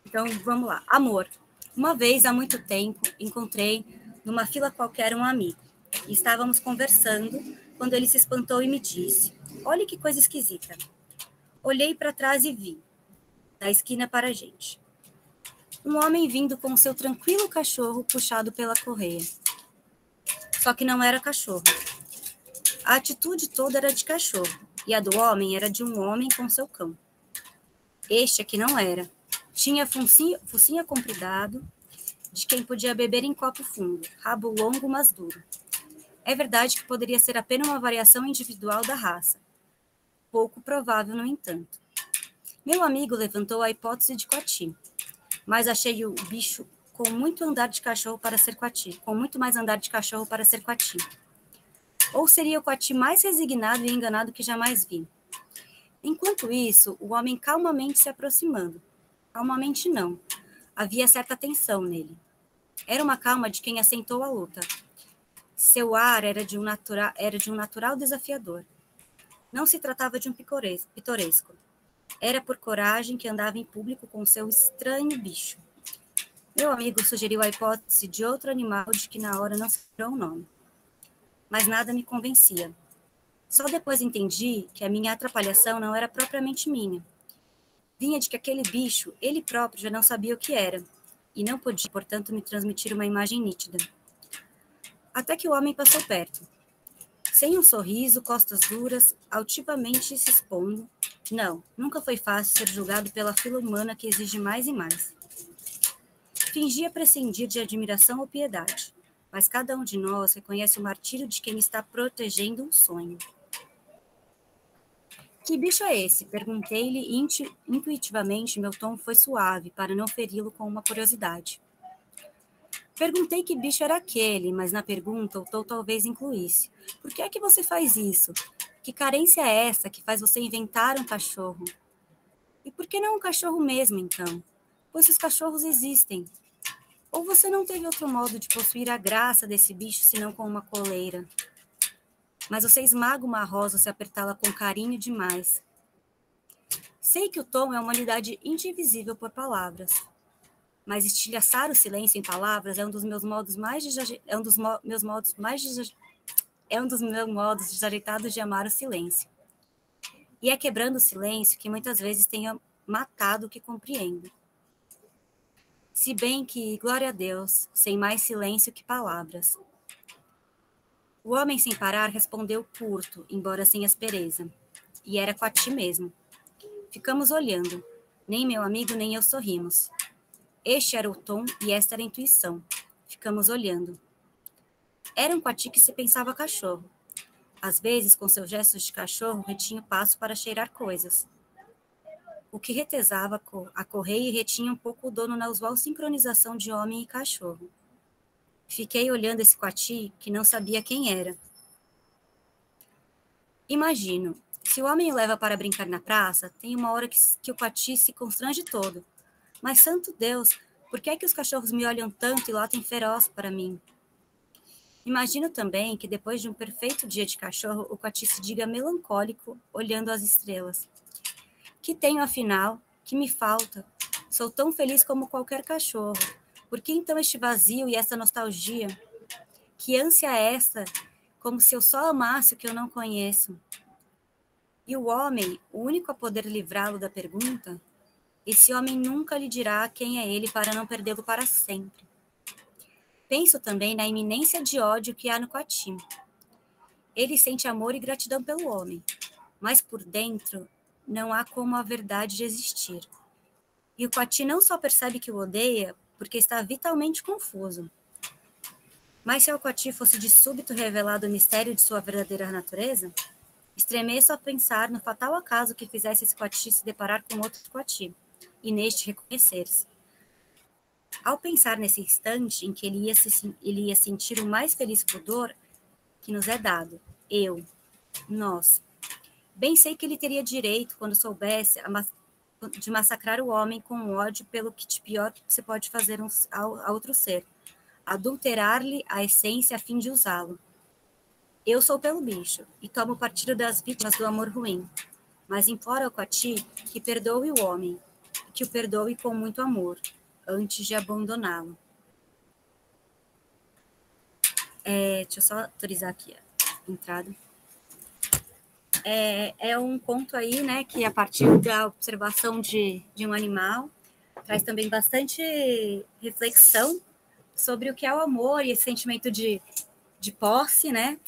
Então vamos lá. Amor. Uma vez, há muito tempo, encontrei numa fila qualquer um amigo. E estávamos conversando quando ele se espantou e me disse: olha que coisa esquisita. Olhei para trás e vi, da esquina para a gente, um homem vindo com seu tranquilo cachorro puxado pela correia. Só que não era cachorro. A atitude toda era de cachorro, e a do homem era de um homem com seu cão. Este aqui não era. Tinha focinho compridado, de quem podia beber em copo fundo, rabo longo, mas duro. É verdade que poderia ser apenas uma variação individual da raça. Pouco provável, no entanto. Meu amigo levantou a hipótese de coati, mas achei o bicho com muito andar de cachorro para ser coati, com muito mais andar de cachorro para ser coati. Ou seria o coati mais resignado e enganado que jamais vi. Enquanto isso, o homem calmamente se aproximando. Calmamente não. Havia certa tensão nele. Era uma calma de quem assentou a luta. Seu ar era de um natural desafiador. Não se tratava de um pitoresco. Era por coragem que andava em público com seu estranho bicho. Meu amigo sugeriu a hipótese de outro animal de que na hora não se lembrou o nome. Mas nada me convencia. Só depois entendi que a minha atrapalhação não era propriamente minha. Vinha de que aquele bicho, ele próprio já não sabia o que era, e não podia, portanto, me transmitir uma imagem nítida. Até que o homem passou perto. sem um sorriso, costas duras, altivamente se expondo. Não, nunca foi fácil ser julgado pela fila humana que exige mais e mais. Fingia prescindir de admiração ou piedade, mas cada um de nós reconhece o martírio de quem está protegendo um sonho. Que bicho é esse? Perguntei-lhe e intuitivamente meu tom foi suave, para não feri-lo com uma curiosidade. Perguntei que bicho era aquele, mas na pergunta o tom talvez incluísse. Por que é que você faz isso? Que carência é essa que faz você inventar um cachorro? E por que não um cachorro mesmo, então? Pois os cachorros existem. Ou você não teve outro modo de possuir a graça desse bicho senão com uma coleira? Mas você esmaga uma rosa se apertá-la com carinho demais. Sei que o tom é uma unidade indivisível por palavras, mas estilhaçar o silêncio em palavras é um dos meus modos mais desajeitados de amar o silêncio. E é quebrando o silêncio que muitas vezes tenho matado o que compreendo. Se bem que, glória a Deus, sem mais silêncio que palavras. O homem sem parar respondeu curto, embora sem aspereza. E era Coati mesmo. Ficamos olhando. Nem meu amigo nem eu sorrimos. Este era o tom e esta era a intuição. Ficamos olhando. Era um Coati que se pensava cachorro. Às vezes, com seus gestos de cachorro, retinha o passo para cheirar coisas. O que retesava a correia e retinha um pouco o dono na usual sincronização de homem e cachorro. Fiquei olhando esse Coati que não sabia quem era. Imagino, se o homem o leva para brincar na praça, tem uma hora que o Coati se constrange todo. Mas, santo Deus, por que é que os cachorros me olham tanto e latem feroz para mim? Imagino também que depois de um perfeito dia de cachorro, o Coati se diga melancólico, olhando as estrelas. Que tenho, afinal? Que me falta? Sou tão feliz como qualquer cachorro. Por que então este vazio e essa nostalgia? Que ânsia é essa? Como se eu só amasse o que eu não conheço. E o homem, o único a poder livrá-lo da pergunta, esse homem nunca lhe dirá quem é ele para não perdê-lo para sempre. Penso também na iminência de ódio que há no Coati. Ele sente amor e gratidão pelo homem, mas por dentro não há como a verdade de existir. E o Coati não só percebe que o odeia, porque está vitalmente confuso. Mas se ao Coati fosse de súbito revelado o mistério de sua verdadeira natureza, estremeço a pensar no fatal acaso que fizesse esse Coati se deparar com outro Coati, e neste reconhecer-se. Ao pensar nesse instante em que ele ia sentir o mais feliz pudor que nos é dado, nós, bem sei que ele teria direito, quando soubesse, de massacrar o homem com ódio pelo que de pior que você pode fazer a outro ser, adulterar-lhe a essência a fim de usá-lo. Eu sou pelo bicho, e tomo partido das vítimas do amor ruim, mas imploro ao Coati que perdoe o homem, que o perdoe com muito amor, antes de abandoná-lo. Deixa eu só autorizar aqui a entrada. É um conto aí, né, que a partir da observação de um animal, traz também bastante reflexão sobre o que é o amor e esse sentimento de posse, né,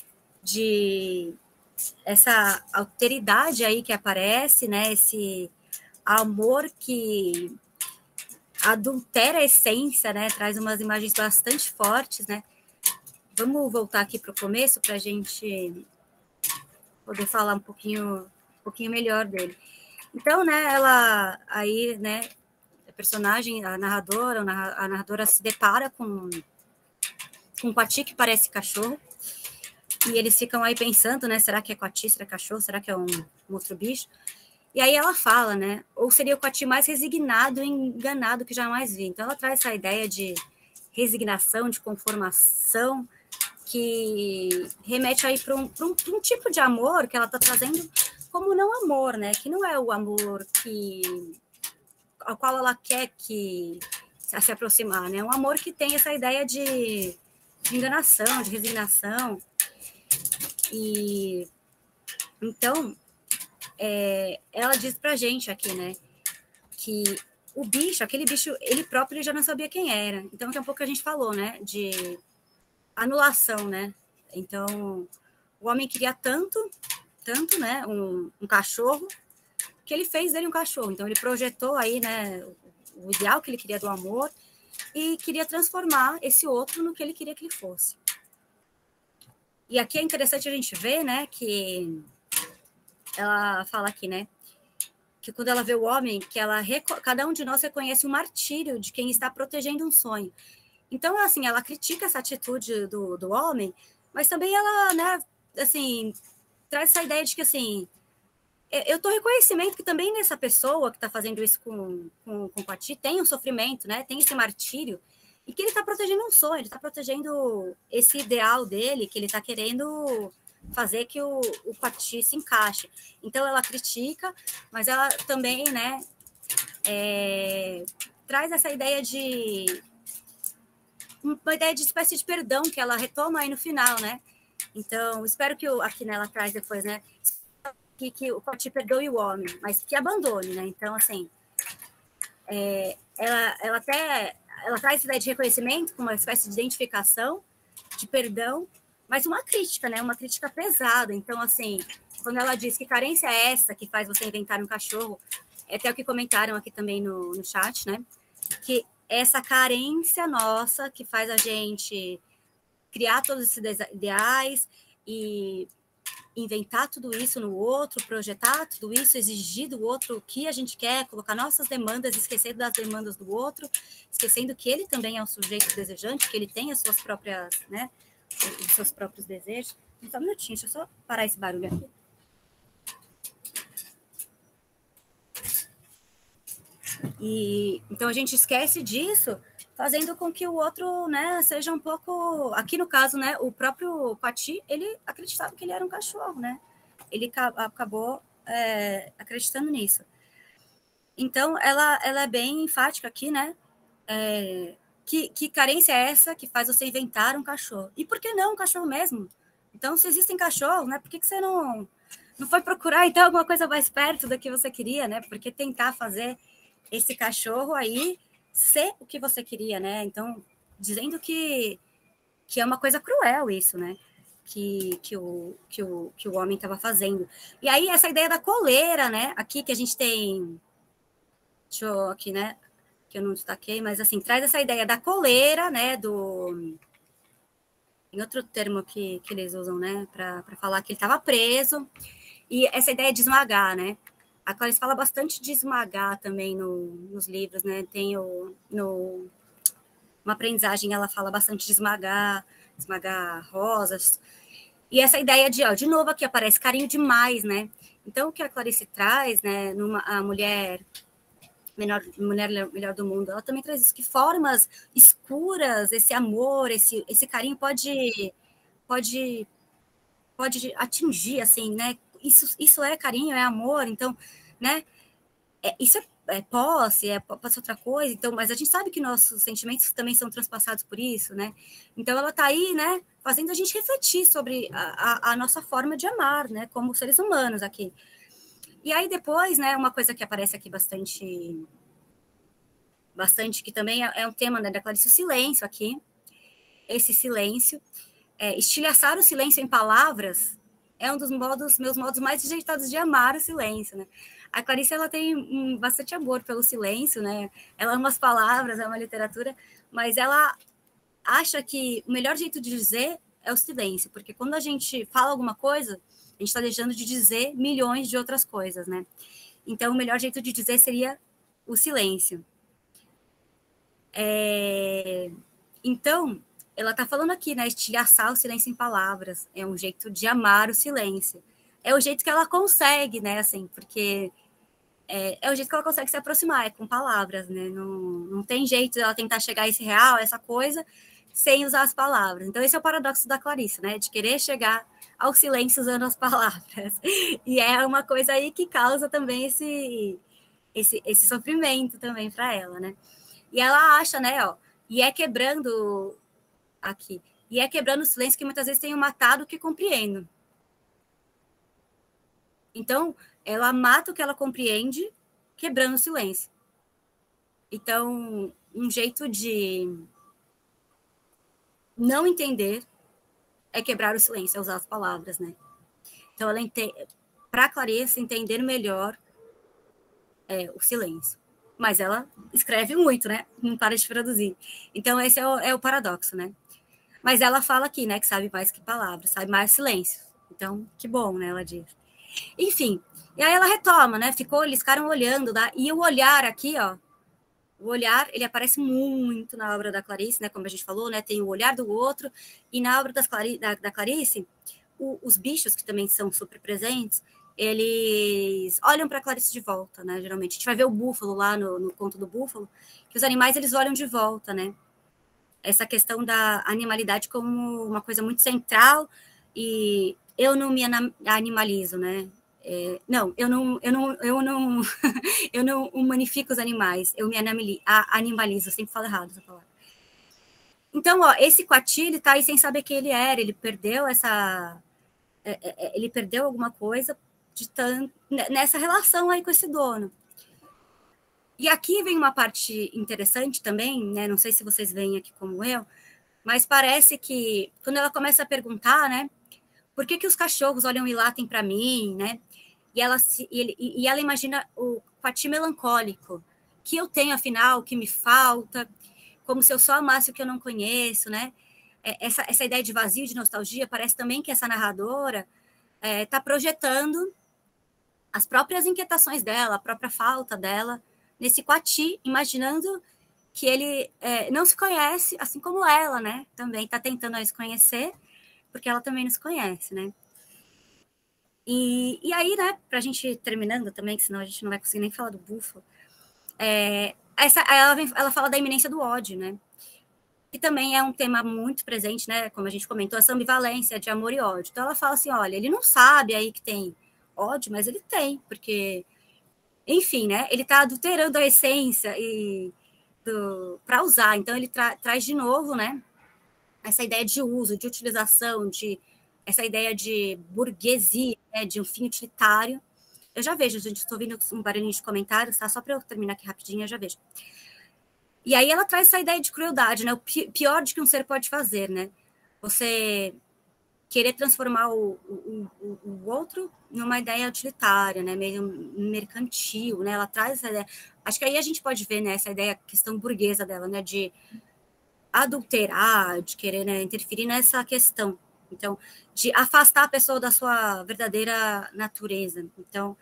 de essa alteridade aí que aparece, né, esse amor que adultera a essência, né, traz umas imagens bastante fortes, né. Vamos voltar aqui para o começo para a gente poder falar um pouquinho melhor dele. Então, né, ela aí, né, a personagem, a narradora se depara com um Coati que parece cachorro, e eles ficam aí pensando, né, será que é Coati, será que é cachorro, será que é um outro bicho? E aí ela fala, né, ou seria o Coati mais resignado e enganado que jamais vi. Então ela traz essa ideia de resignação, de conformação, que remete aí para um tipo de amor que ela está trazendo como não amor, né? Que não é o amor ao qual ela quer se aproximar, né? Um amor que tem essa ideia de enganação, de resignação. E então ela diz pra gente aqui, né? Que o bicho, aquele bicho, ele próprio já não sabia quem era. Então, daqui a pouco a gente falou, né? De anulação, né? Então, O homem queria tanto, né, um cachorro, que ele fez dele um cachorro. Então, ele projetou aí, né, o ideal que ele queria do amor e queria transformar esse outro no que ele queria que ele fosse. E aqui é interessante a gente ver, né, que ela fala aqui, né, que quando ela vê o homem, que cada um de nós reconhece o martírio de quem está protegendo um sonho. Então, assim, ela critica essa atitude do homem, mas também ela, né, assim, traz essa ideia de que, assim, eu tô reconhecimento que também nessa pessoa que está fazendo isso com o Pati tem um sofrimento, né, tem esse martírio, e que ele está protegendo um sonho, ele está protegendo esse ideal dele, que ele está querendo fazer que o Pati se encaixe. Então, ela critica, mas ela também, né, traz essa ideia de uma ideia de espécie de perdão que ela retoma aí no final, né? Então, espero que aqui nela traz depois, né, que o Pati perdoe o homem, mas que abandone, né? Então, assim, ela traz essa ideia de reconhecimento com uma espécie de identificação, de perdão, mas uma crítica, né? Uma crítica pesada. Então, assim, quando ela diz que carência é essa que faz você inventar um cachorro, é até o que comentaram aqui também no chat, né? Que essa carência nossa que faz a gente criar todos esses ideais e inventar tudo isso no outro, projetar tudo isso, exigir do outro o que a gente quer, colocar nossas demandas, esquecendo das demandas do outro, esquecendo que ele também é um sujeito desejante, que ele tem as suas próprias, né, os seus próprios desejos. Só um minutinho, deixa eu só parar esse barulho aqui. E então a gente esquece disso, fazendo com que o outro, né, seja um pouco, aqui no caso, né, o próprio Pati, ele acreditava que ele era um cachorro, né? Ele acabou acreditando nisso. Então ela é bem enfática aqui, né? Que carência é essa que faz você inventar um cachorro? E por que não um cachorro mesmo? Então, se existem cachorros, né, por que você não foi procurar, então, alguma coisa mais perto do que você queria, né? Por que tentar fazer esse cachorro aí ser o que você queria, né? Então, dizendo que é uma coisa cruel isso, né? Que o homem estava fazendo. E aí, essa ideia da coleira, né? Aqui que a gente tem... Deixa eu aqui, né? Que eu não destaquei, mas assim, traz essa ideia da coleira, né? Tem outro termo que eles usam, né? Para falar que ele estava preso. E essa ideia de esmagar, né? A Clarice fala bastante de esmagar também nos livros, né? Tem uma aprendizagem, ela fala bastante de esmagar rosas. E essa ideia de novo aqui aparece carinho demais, né? Então, o que a Clarice traz, né? A mulher melhor do mundo, ela também traz isso, que formas escuras, esse amor, esse carinho pode atingir, assim, né? Isso é carinho, é amor, então, né? Isso é posse, pode ser outra coisa, então, mas a gente sabe que nossos sentimentos também são transpassados por isso, né? Então, ela está aí, né, fazendo a gente refletir sobre a nossa forma de amar, né, como seres humanos aqui. E aí, depois, né, uma coisa que aparece aqui bastante, que também é um tema, né, da Clarice, o silêncio aqui, esse silêncio, estilhaçar o silêncio em palavras é um dos meus modos mais rejeitados de amar o silêncio, né? A Clarice, ela tem bastante amor pelo silêncio, né? Ela ama as palavras, ama a literatura, mas ela acha que o melhor jeito de dizer é o silêncio, porque quando a gente fala alguma coisa, a gente está deixando de dizer milhões de outras coisas, né? Então, o melhor jeito de dizer seria o silêncio. Então, ela está falando aqui, né? Estilhaçar o silêncio em palavras. É um jeito de amar o silêncio. É o jeito que ela consegue, né? Assim, porque é o jeito que ela consegue se aproximar, é com palavras, né? Não tem jeito dela tentar chegar a esse real, essa coisa, sem usar as palavras. Então, esse é o paradoxo da Clarice, né? De querer chegar ao silêncio usando as palavras. E é uma coisa aí que causa também esse sofrimento também para ela, né? E ela acha, né, ó, e é quebrando o silêncio que muitas vezes tenho matado o que compreendo. Então, ela mata o que ela compreende, quebrando o silêncio. Então, um jeito de não entender é quebrar o silêncio, é usar as palavras, né? Então, para Clarice entender melhor o silêncio. Mas ela escreve muito, né? Não para de produzir. Então, esse é o paradoxo, né? Mas ela fala aqui, né, que sabe mais que palavras, sabe mais silêncio. Então, que bom, né, ela diz. Enfim, e aí ela retoma, né? Eles ficaram olhando, e o olhar aqui, ó, o olhar, ele aparece muito na obra da Clarice, né? Como a gente falou, né? Tem o olhar do outro, e na obra da Clarice, os bichos, que também são super presentes, eles olham para Clarice de volta, né? Geralmente. A gente vai ver o búfalo lá no conto do búfalo, que os animais, eles olham de volta, né? Essa questão da animalidade como uma coisa muito central, e eu não me animalizo, né? Não, eu não humanifico os animais, eu me animalizo, eu sempre falo errado essa palavra. Então, ó, esse Coati, ele tá aí sem saber quem ele era, ele perdeu ele perdeu alguma coisa nessa relação aí com esse dono. E aqui vem uma parte interessante também, né? Não sei se vocês veem aqui como eu, mas parece que quando ela começa a perguntar, né? Por que os cachorros olham e latem para mim, né? E ela imagina o Coati melancólico, que eu tenho, afinal, que me falta, como se eu só amasse o que eu não conheço, né? Essa ideia de vazio, de nostalgia, parece também que essa narradora está projetando as próprias inquietações dela, a própria falta dela, nesse Coati, imaginando que ele não se conhece, assim como ela, né? Também está tentando se conhecer, porque ela também não se conhece, né? E aí, né, para a gente terminando também, que senão a gente não vai conseguir nem falar do búfalo, ela fala da iminência do ódio, né? Que também é um tema muito presente, né? Como a gente comentou, essa ambivalência de amor e ódio. Então ela fala assim, olha, ele não sabe aí que tem ódio, mas ele tem, porque, enfim, né? Ele está adulterando a essência para usar. Então ele traz de novo, né? Essa ideia de uso, de utilização, essa ideia de burguesia, né, de um fim utilitário. Eu já vejo, gente, estou ouvindo um barulhinho de comentários, tá? Só para eu terminar aqui rapidinho, eu já vejo. E aí ela traz essa ideia de crueldade, né? O pior de que um ser pode fazer, né? Você querer transformar o outro numa ideia utilitária, né? Meio mercantil, né? Ela traz essa ideia. Acho que aí a gente pode ver, né? Essa ideia, questão burguesa dela, né? De adulterar, de querer, né, interferir nessa questão. Então, de afastar a pessoa da sua verdadeira natureza. Então,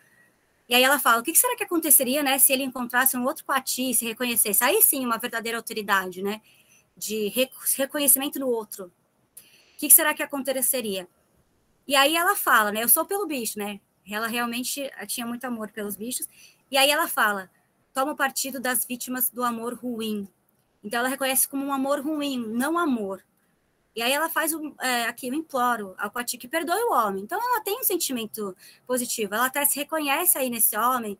e aí ela fala, o que será que aconteceria, né, se ele encontrasse um outro Coati e se reconhecesse? Aí sim, uma verdadeira autoridade, né, de reconhecimento no outro. O que será que aconteceria? E aí ela fala, né, eu sou pelo bicho, né, ela realmente tinha muito amor pelos bichos, e aí ela fala, toma partido das vítimas do amor ruim. Então ela reconhece como um amor ruim, não amor. E aí ela faz aqui, eu imploro ao Coati que perdoe o homem. Então ela tem um sentimento positivo, ela até se reconhece aí nesse homem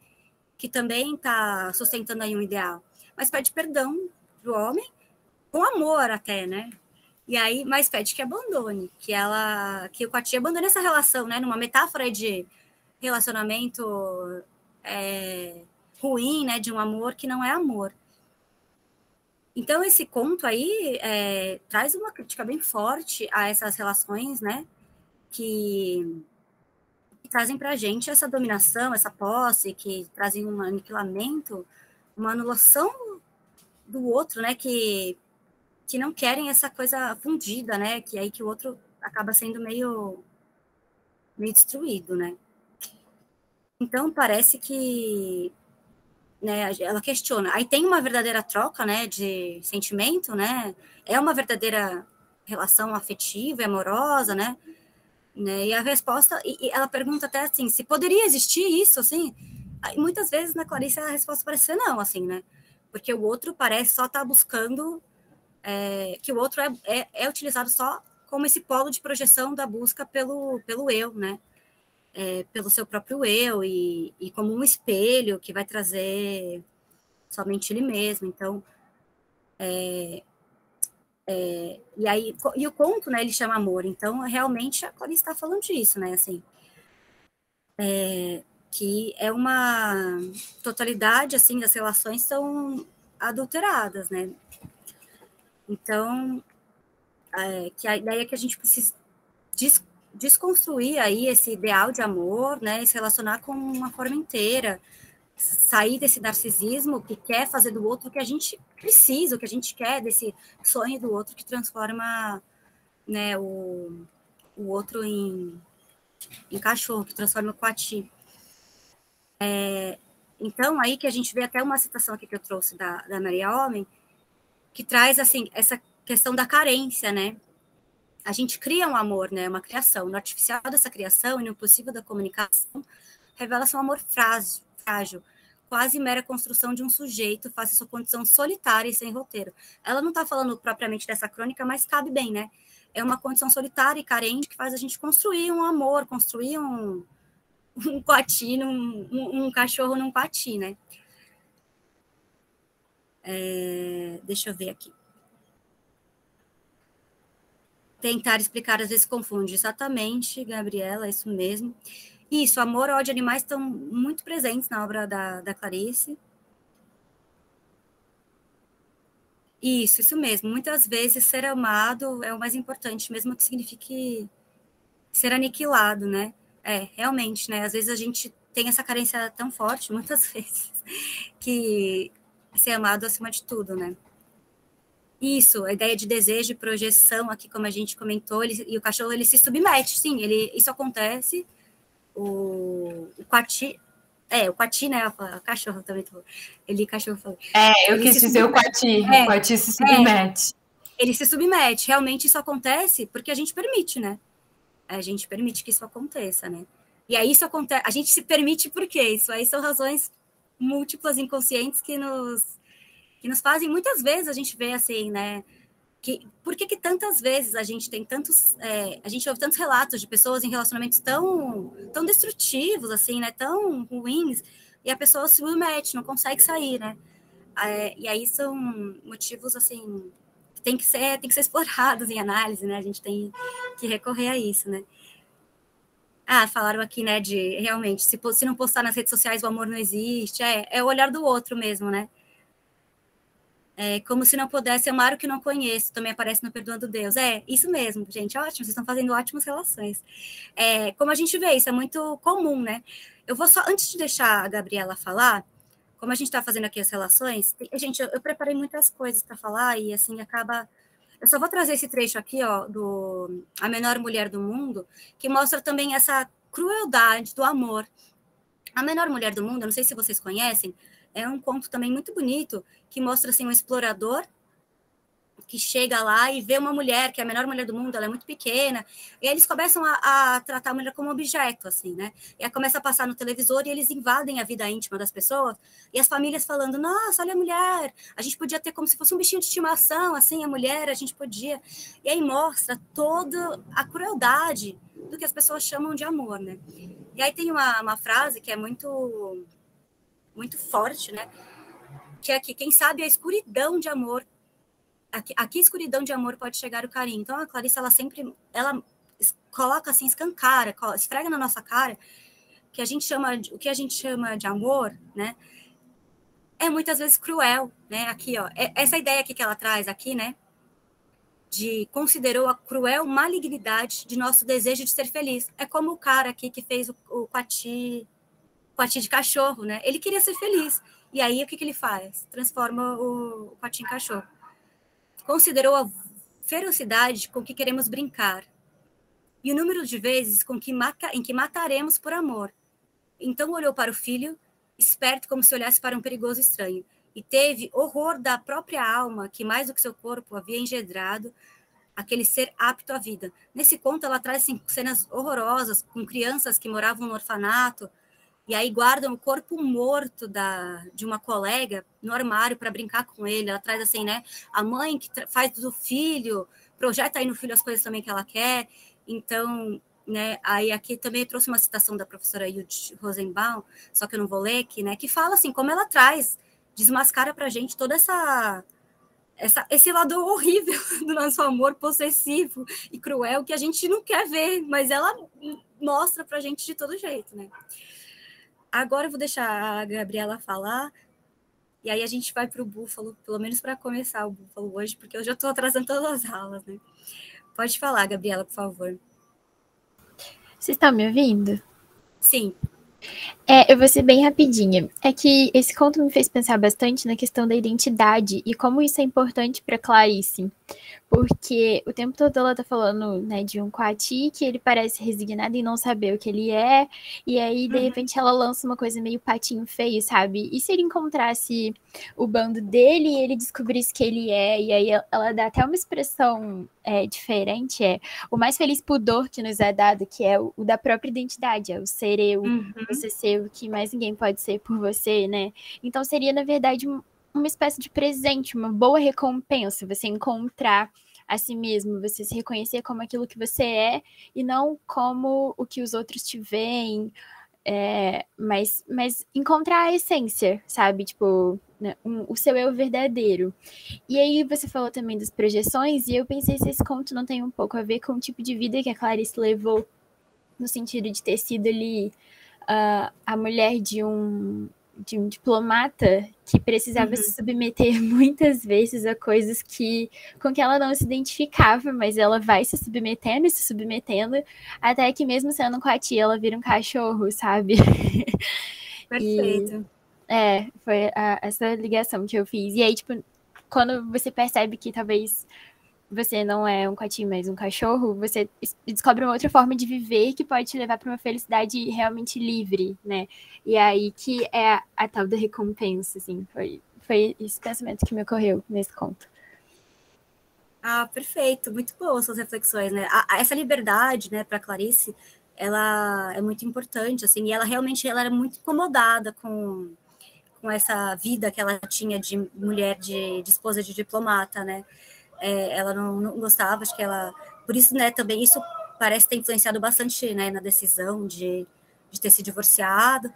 que também está sustentando aí um ideal, mas pede perdão pro homem com amor até, né? E aí, mas pede que abandone, que o Coati abandone essa relação, né? Numa metáfora de relacionamento ruim, né? De um amor que não é amor. Então, esse conto aí traz uma crítica bem forte a essas relações, né, que trazem para a gente essa dominação, essa posse, que trazem um aniquilamento, uma anulação do outro, né, que não querem essa coisa fundida, né, que aí que o outro acaba sendo meio destruído, né. Então, parece que, né, ela questiona. Aí tem uma verdadeira troca, né, de sentimento, né? É uma verdadeira relação afetiva e amorosa, né? E a resposta, e ela pergunta até assim, se poderia existir isso, assim? Aí, muitas vezes na Clarice a resposta parece ser não, assim, né? Porque o outro parece só estar buscando, que o outro é utilizado só como esse polo de projeção da busca pelo eu, né? Pelo seu próprio eu e como um espelho que vai trazer somente ele mesmo. Então, e aí e o conto, né? Ele chama amor. Então, realmente a Clarice está falando disso, né? Assim, que é uma totalidade assim das relações são adulteradas, né? Então, que a ideia é que a gente precisa desconstruir aí esse ideal de amor, né, e se relacionar com uma forma inteira, sair desse narcisismo que quer fazer do outro o que a gente precisa, o que a gente quer, desse sonho do outro que transforma, né, o outro em cachorro, que transforma o coati. Então, aí que a gente vê até uma citação aqui que eu trouxe da Maria Homem, que traz, assim, essa questão da carência, né? A gente cria um amor, né? Uma criação. No artificial dessa criação e no possível da comunicação, revela-se um amor frágil, quase mera construção de um sujeito, face à sua condição solitária e sem roteiro. Ela não está falando propriamente dessa crônica, mas cabe bem, né? É uma condição solitária e carente que faz a gente construir um amor, construir um coati, um cachorro num coati, né? Deixa eu ver aqui. Tentar explicar, às vezes confunde. Exatamente, Gabriela, é isso mesmo. Isso, amor e ódio de animais estão muito presentes na obra da Clarice. Isso mesmo. Muitas vezes ser amado é o mais importante, mesmo que signifique ser aniquilado, né? Realmente, né? Às vezes a gente tem essa carência tão forte, muitas vezes, que ser amado acima de tudo, né? Isso, a ideia de desejo e projeção, aqui como a gente comentou, e o cachorro, ele se submete, sim, isso acontece, o coati, o coati, né, o cachorro também, cachorro falou. Eu quis dizer o coati se submete. Ele se submete, realmente isso acontece porque a gente permite, né? A gente permite que isso aconteça, né? E aí isso acontece, a gente se permite por quê? Isso aí são razões múltiplas, inconscientes, que nos fazem, muitas vezes a gente vê assim, né, por que tantas vezes a gente tem a gente ouve tantos relatos de pessoas em relacionamentos tão destrutivos, assim, né, tão ruins, e a pessoa se submete, não consegue sair, né, e aí são motivos, assim, que tem que ser explorados em análise, né, a gente tem que recorrer a isso, né. Falaram aqui, né, de, realmente, se não postar nas redes sociais, o amor não existe, é o olhar do outro mesmo, né. Como se não pudesse amar o que não conheço, também aparece no Perdoando Deus. Isso mesmo, gente, ótimo, vocês estão fazendo ótimas relações. Como a gente vê, isso é muito comum, né? Eu vou só, antes de deixar a Gabriela falar, como a gente está fazendo aqui as relações, gente, eu preparei muitas coisas para falar e, assim, acaba... Eu só vou trazer esse trecho aqui, ó, do A Menor Mulher do Mundo, que mostra também essa crueldade do amor. A Menor Mulher do Mundo, eu não sei se vocês conhecem, é um conto também muito bonito, que mostra, assim, um explorador que chega lá e vê uma mulher, que é a menor mulher do mundo, ela é muito pequena, e eles começam a tratar a mulher como objeto, assim, né? E aí começa a passar no televisor e eles invadem a vida íntima das pessoas, e as famílias falando, nossa, olha a mulher, a gente podia ter como se fosse um bichinho de estimação, assim, a mulher, a gente podia... E aí mostra toda a crueldade do que as pessoas chamam de amor, né? E aí tem uma frase que é muito forte, né? Que é que quem sabe a escuridão de amor, aqui escuridão de amor pode chegar o carinho. Então a Clarice, ela coloca assim, escancara, esfrega na nossa cara que o que a gente chama de amor, né? É muitas vezes cruel, né? Aqui, ó, essa ideia aqui que ela traz aqui, né? Considerou a cruel malignidade de nosso desejo de ser feliz. É como o cara aqui que fez o coati de cachorro, né? Ele queria ser feliz. E aí, o que ele faz? Transforma o coati em cachorro. Considerou a ferocidade com que queremos brincar e o número de vezes em que mataremos por amor. Então olhou para o filho, esperto como se olhasse para um perigoso estranho, e teve horror da própria alma que, mais do que seu corpo, havia engendrado aquele ser apto à vida. Nesse conto, ela traz assim, cenas horrorosas, com crianças que moravam no orfanato, e aí guardam o corpo morto de uma colega no armário para brincar com ele. Ela traz assim, né? A mãe que faz do filho, projeta aí no filho as coisas também que ela quer. Então, né? Aí aqui também eu trouxe uma citação da professora Judith Rosenbaum, só que eu não vou ler aqui, né? Que fala assim, como ela desmascara para a gente toda esse lado horrível do nosso amor possessivo e cruel que a gente não quer ver, mas ela mostra para a gente de todo jeito, né? Agora eu vou deixar a Gabriela falar, e aí a gente vai para o Búfalo, pelo menos para começar o Búfalo hoje, porque eu já estou atrasando todas as aulas, né? Pode falar, Gabriela, por favor. Vocês estão me ouvindo? Sim. Eu vou ser bem rapidinha. É que esse conto me fez pensar bastante na questão da identidade e como isso é importante para Clarice. Porque o tempo todo ela tá falando, né, de um Coati que ele parece resignado em não saber o que ele é, e aí, de repente, ela lança uma coisa meio patinho feio, sabe? E se ele encontrasse o bando dele e ele descobrisse que ele é, e aí ela dá até uma expressão diferente, o mais feliz pudor que nos é dado, que é o da própria identidade, é o ser eu, você ser o que mais ninguém pode ser por você, né? Então seria, na verdade, uma espécie de presente, uma boa recompensa, você encontrar a si mesmo, você se reconhecer como aquilo que você é e não como o que os outros te veem, mas encontrar a essência, sabe? Tipo, né, o seu eu verdadeiro. E aí você falou também das projeções e eu pensei se esse conto não tem um pouco a ver com o tipo de vida que a Clarice levou, no sentido de ter sido ali a mulher de um diplomata que precisava se submeter muitas vezes a coisas com que ela não se identificava, mas ela vai se submetendo e se submetendo, até que mesmo sendo um coati, ela vira um cachorro, sabe? Perfeito. Foi essa ligação que eu fiz. E aí, tipo, quando você percebe que talvez você não é um coati, mas um cachorro, você descobre uma outra forma de viver que pode te levar para uma felicidade realmente livre, né? E aí que é a tal da recompensa, assim. Foi esse pensamento que me ocorreu nesse conto. Perfeito. Muito boas suas reflexões, né? Essa liberdade, né, para Clarice, ela é muito importante, assim, e ela realmente era muito incomodada com essa vida que ela tinha de mulher, de esposa de diplomata, né? Ela não gostava, acho que ela... Por isso, né, também isso parece ter influenciado bastante, né, na decisão de ter se divorciado.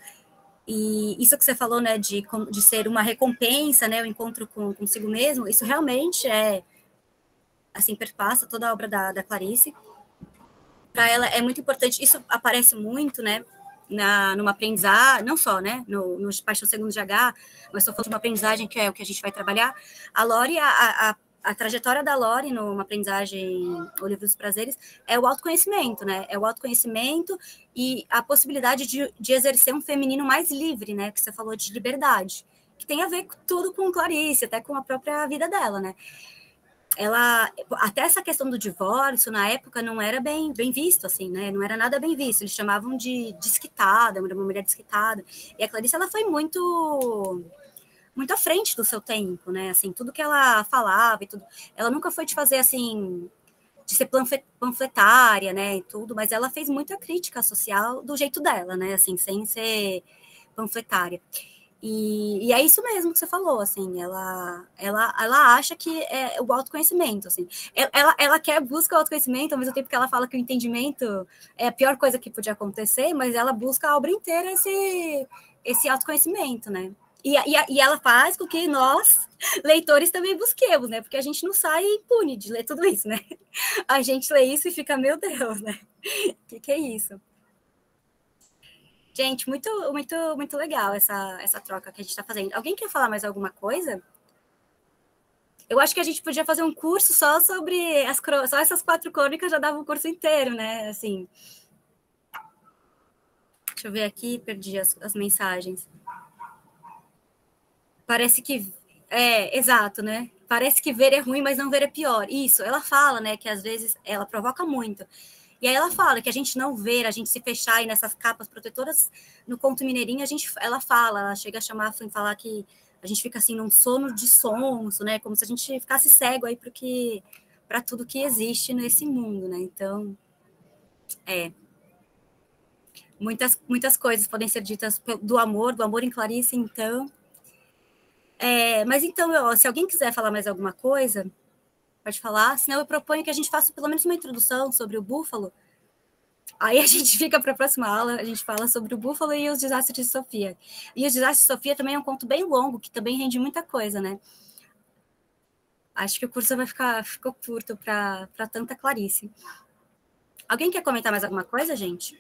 E isso que você falou, né, de ser uma recompensa, né, o encontro consigo mesmo, isso realmente assim, perpassa toda a obra da Clarice. Para ela é muito importante, isso aparece muito, né, numa aprendizagem, não só, né, no Paixão Segundo de H, mas estou falando de uma aprendizagem que é o que a gente vai trabalhar. A Lori, a trajetória da Lori numa aprendizagem, o Livro dos Prazeres, é o autoconhecimento, né? É o autoconhecimento e a possibilidade de exercer um feminino mais livre, né? Que você falou de liberdade, que tem a ver tudo com Clarice, até com a própria vida dela, né? Ela, até essa questão do divórcio, na época, não era bem visto, assim, né? Não era nada bem visto. Eles chamavam de desquitada, uma mulher desquitada. E a Clarice, ela foi muito à frente do seu tempo, né? Assim, tudo que ela falava e tudo. Ela nunca foi de fazer, assim, de ser panfletária, né? E tudo, mas ela fez muita crítica social do jeito dela, né? Assim, sem ser panfletária. E é isso mesmo que você falou, assim, ela acha que é o autoconhecimento, assim, ela busca o autoconhecimento, ao mesmo tempo que ela fala que o entendimento é a pior coisa que podia acontecer, mas ela busca a obra inteira esse autoconhecimento, né? E ela faz com que nós, leitores, também busquemos, né? Porque a gente não sai impune de ler tudo isso, né? A gente lê isso e fica, meu Deus, né? O que é isso? Gente, muito, muito, muito legal essa troca que a gente está fazendo. Alguém quer falar mais alguma coisa? Eu acho que a gente podia fazer um curso só sobre só essas 4 crônicas, já dava um curso inteiro, né? Assim. Deixa eu ver aqui, perdi as mensagens. Parece que... exato, né? Parece que ver é ruim, mas não ver é pior. Isso, ela fala, né, que às vezes ela provoca muito. E aí ela fala que a gente não ver, a gente se fechar aí nessas capas protetoras, no conto mineirinho, ela chega a chamar, falar que a gente fica assim num sono de sonso, né? Como se a gente ficasse cego aí para tudo que existe nesse mundo, né? Então, muitas coisas podem ser ditas do amor em Clarice, então. Mas então, se alguém quiser falar mais alguma coisa, pode falar, senão eu proponho que a gente faça pelo menos uma introdução sobre o búfalo. Aí a gente fica para a próxima aula, a gente fala sobre o búfalo e os desastres de Sofia. E os desastres de Sofia também é um conto bem longo, que também rende muita coisa, né? Acho que o curso ficou curto para tanta Clarice. Alguém quer comentar mais alguma coisa, gente?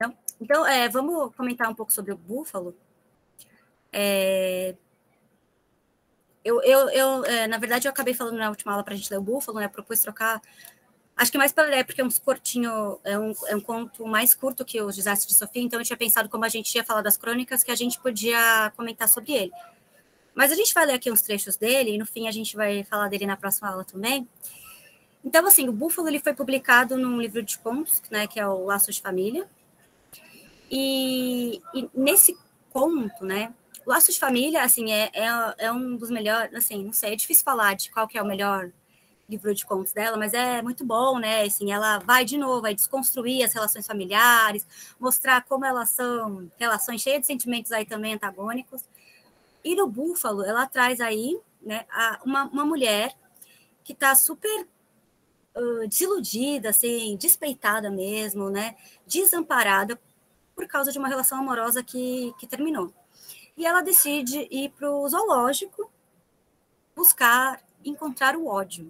Não? Então, vamos comentar um pouco sobre o búfalo. Na verdade, eu acabei falando na última aula para a gente ler o Búfalo, né? Propus trocar. Acho que mais pela ideia, porque é um curtinho, é um conto mais curto que os Desastres de Sofia, então eu tinha pensado, como a gente ia falar das crônicas, que a gente podia comentar sobre ele. Mas a gente vai ler aqui uns trechos dele, e no fim a gente vai falar dele na próxima aula também. Então, assim, o Búfalo ele foi publicado num livro de contos, né, que é o Laços de Família. E nesse conto, né, o Laços de Família, assim, é um dos melhores, assim, não sei, é difícil falar de qual que é o melhor livro de contos dela, mas é muito bom, né? Assim, ela vai de novo, vai desconstruir as relações familiares, mostrar como elas são relações cheias de sentimentos aí também antagônicos. E no Búfalo, ela traz aí, né, uma mulher que está super desiludida, assim, despeitada mesmo, né? Desamparada por causa de uma relação amorosa que terminou. E ela decide ir para o zoológico buscar encontrar o ódio.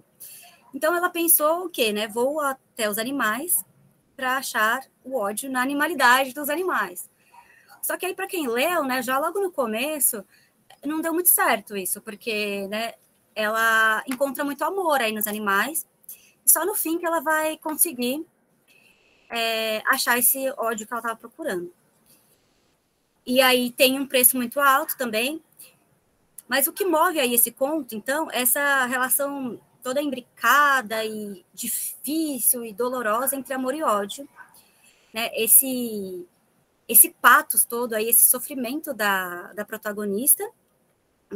Então, ela pensou o quê, né? Vou até os animais para achar o ódio na animalidade dos animais. Só que aí, para quem leu, né, já logo no começo, não deu muito certo isso, porque, né, ela encontra muito amor aí nos animais, e só no fim que ela vai conseguir achar esse ódio que ela estava procurando. E aí tem um preço muito alto também, mas o que move aí esse conto, então, é essa relação toda imbricada e difícil e dolorosa entre amor e ódio, né? Esse pathos todo aí, esse sofrimento da protagonista,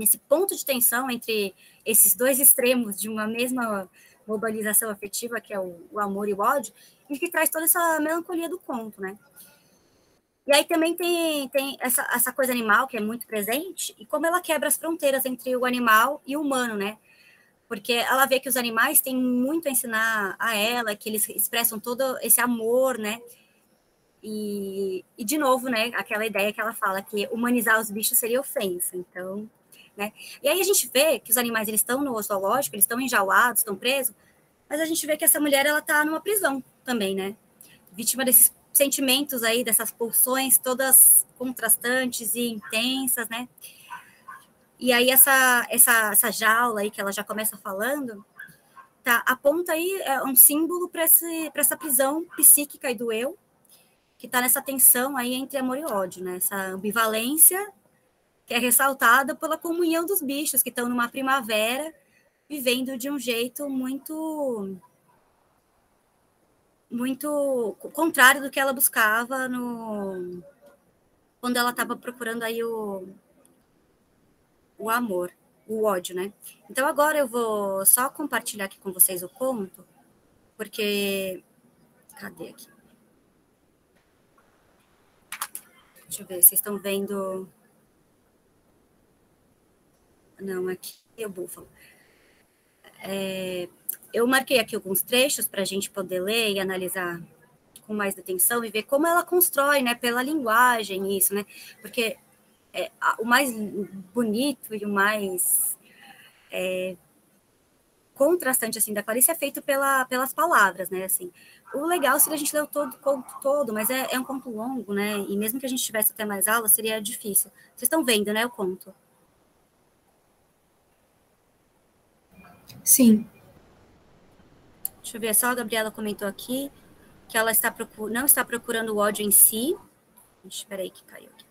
esse ponto de tensão entre esses dois extremos de uma mesma mobilização afetiva, que é o amor e o ódio, e que traz toda essa melancolia do conto, né? E aí também tem essa coisa animal que é muito presente, e como ela quebra as fronteiras entre o animal e o humano, né? Porque ela vê que os animais têm muito a ensinar a ela, que eles expressam todo esse amor, né? E de novo, né, aquela ideia que ela fala que humanizar os bichos seria ofensa, então, né? E aí a gente vê que os animais, eles estão no zoológico, eles estão enjaulados, estão presos, mas a gente vê que essa mulher, ela tá numa prisão também, né? Vítima desses sentimentos aí, dessas pulsões todas contrastantes e intensas, né? E aí essa jaula aí que ela já começa falando, tá, aponta aí um símbolo para essa prisão psíquica aí do eu, que está nessa tensão aí entre amor e ódio, né? Essa ambivalência que é ressaltada pela comunhão dos bichos que estão numa primavera, vivendo de um jeito muito contrário do que ela buscava quando ela estava procurando aí o amor, o ódio, né? Então agora eu vou só compartilhar aqui com vocês o conto, porque cadê aqui? Deixa eu ver, vocês estão vendo? Não, aqui é o Búfalo. Eu marquei aqui alguns trechos para a gente poder ler e analisar com mais atenção e ver como ela constrói, né, pela linguagem isso, né? Porque o mais bonito e o mais contrastante assim da Clarice é feito pelas palavras, né? Assim, o legal seria a gente ler o conto todo, mas é um conto longo, né? E mesmo que a gente tivesse até mais aula, seria difícil. Vocês estão vendo, né, o conto? Sim. Deixa eu ver, só a Gabriela comentou aqui que ela não está procurando o ódio em si. Espera aí que caiu aqui.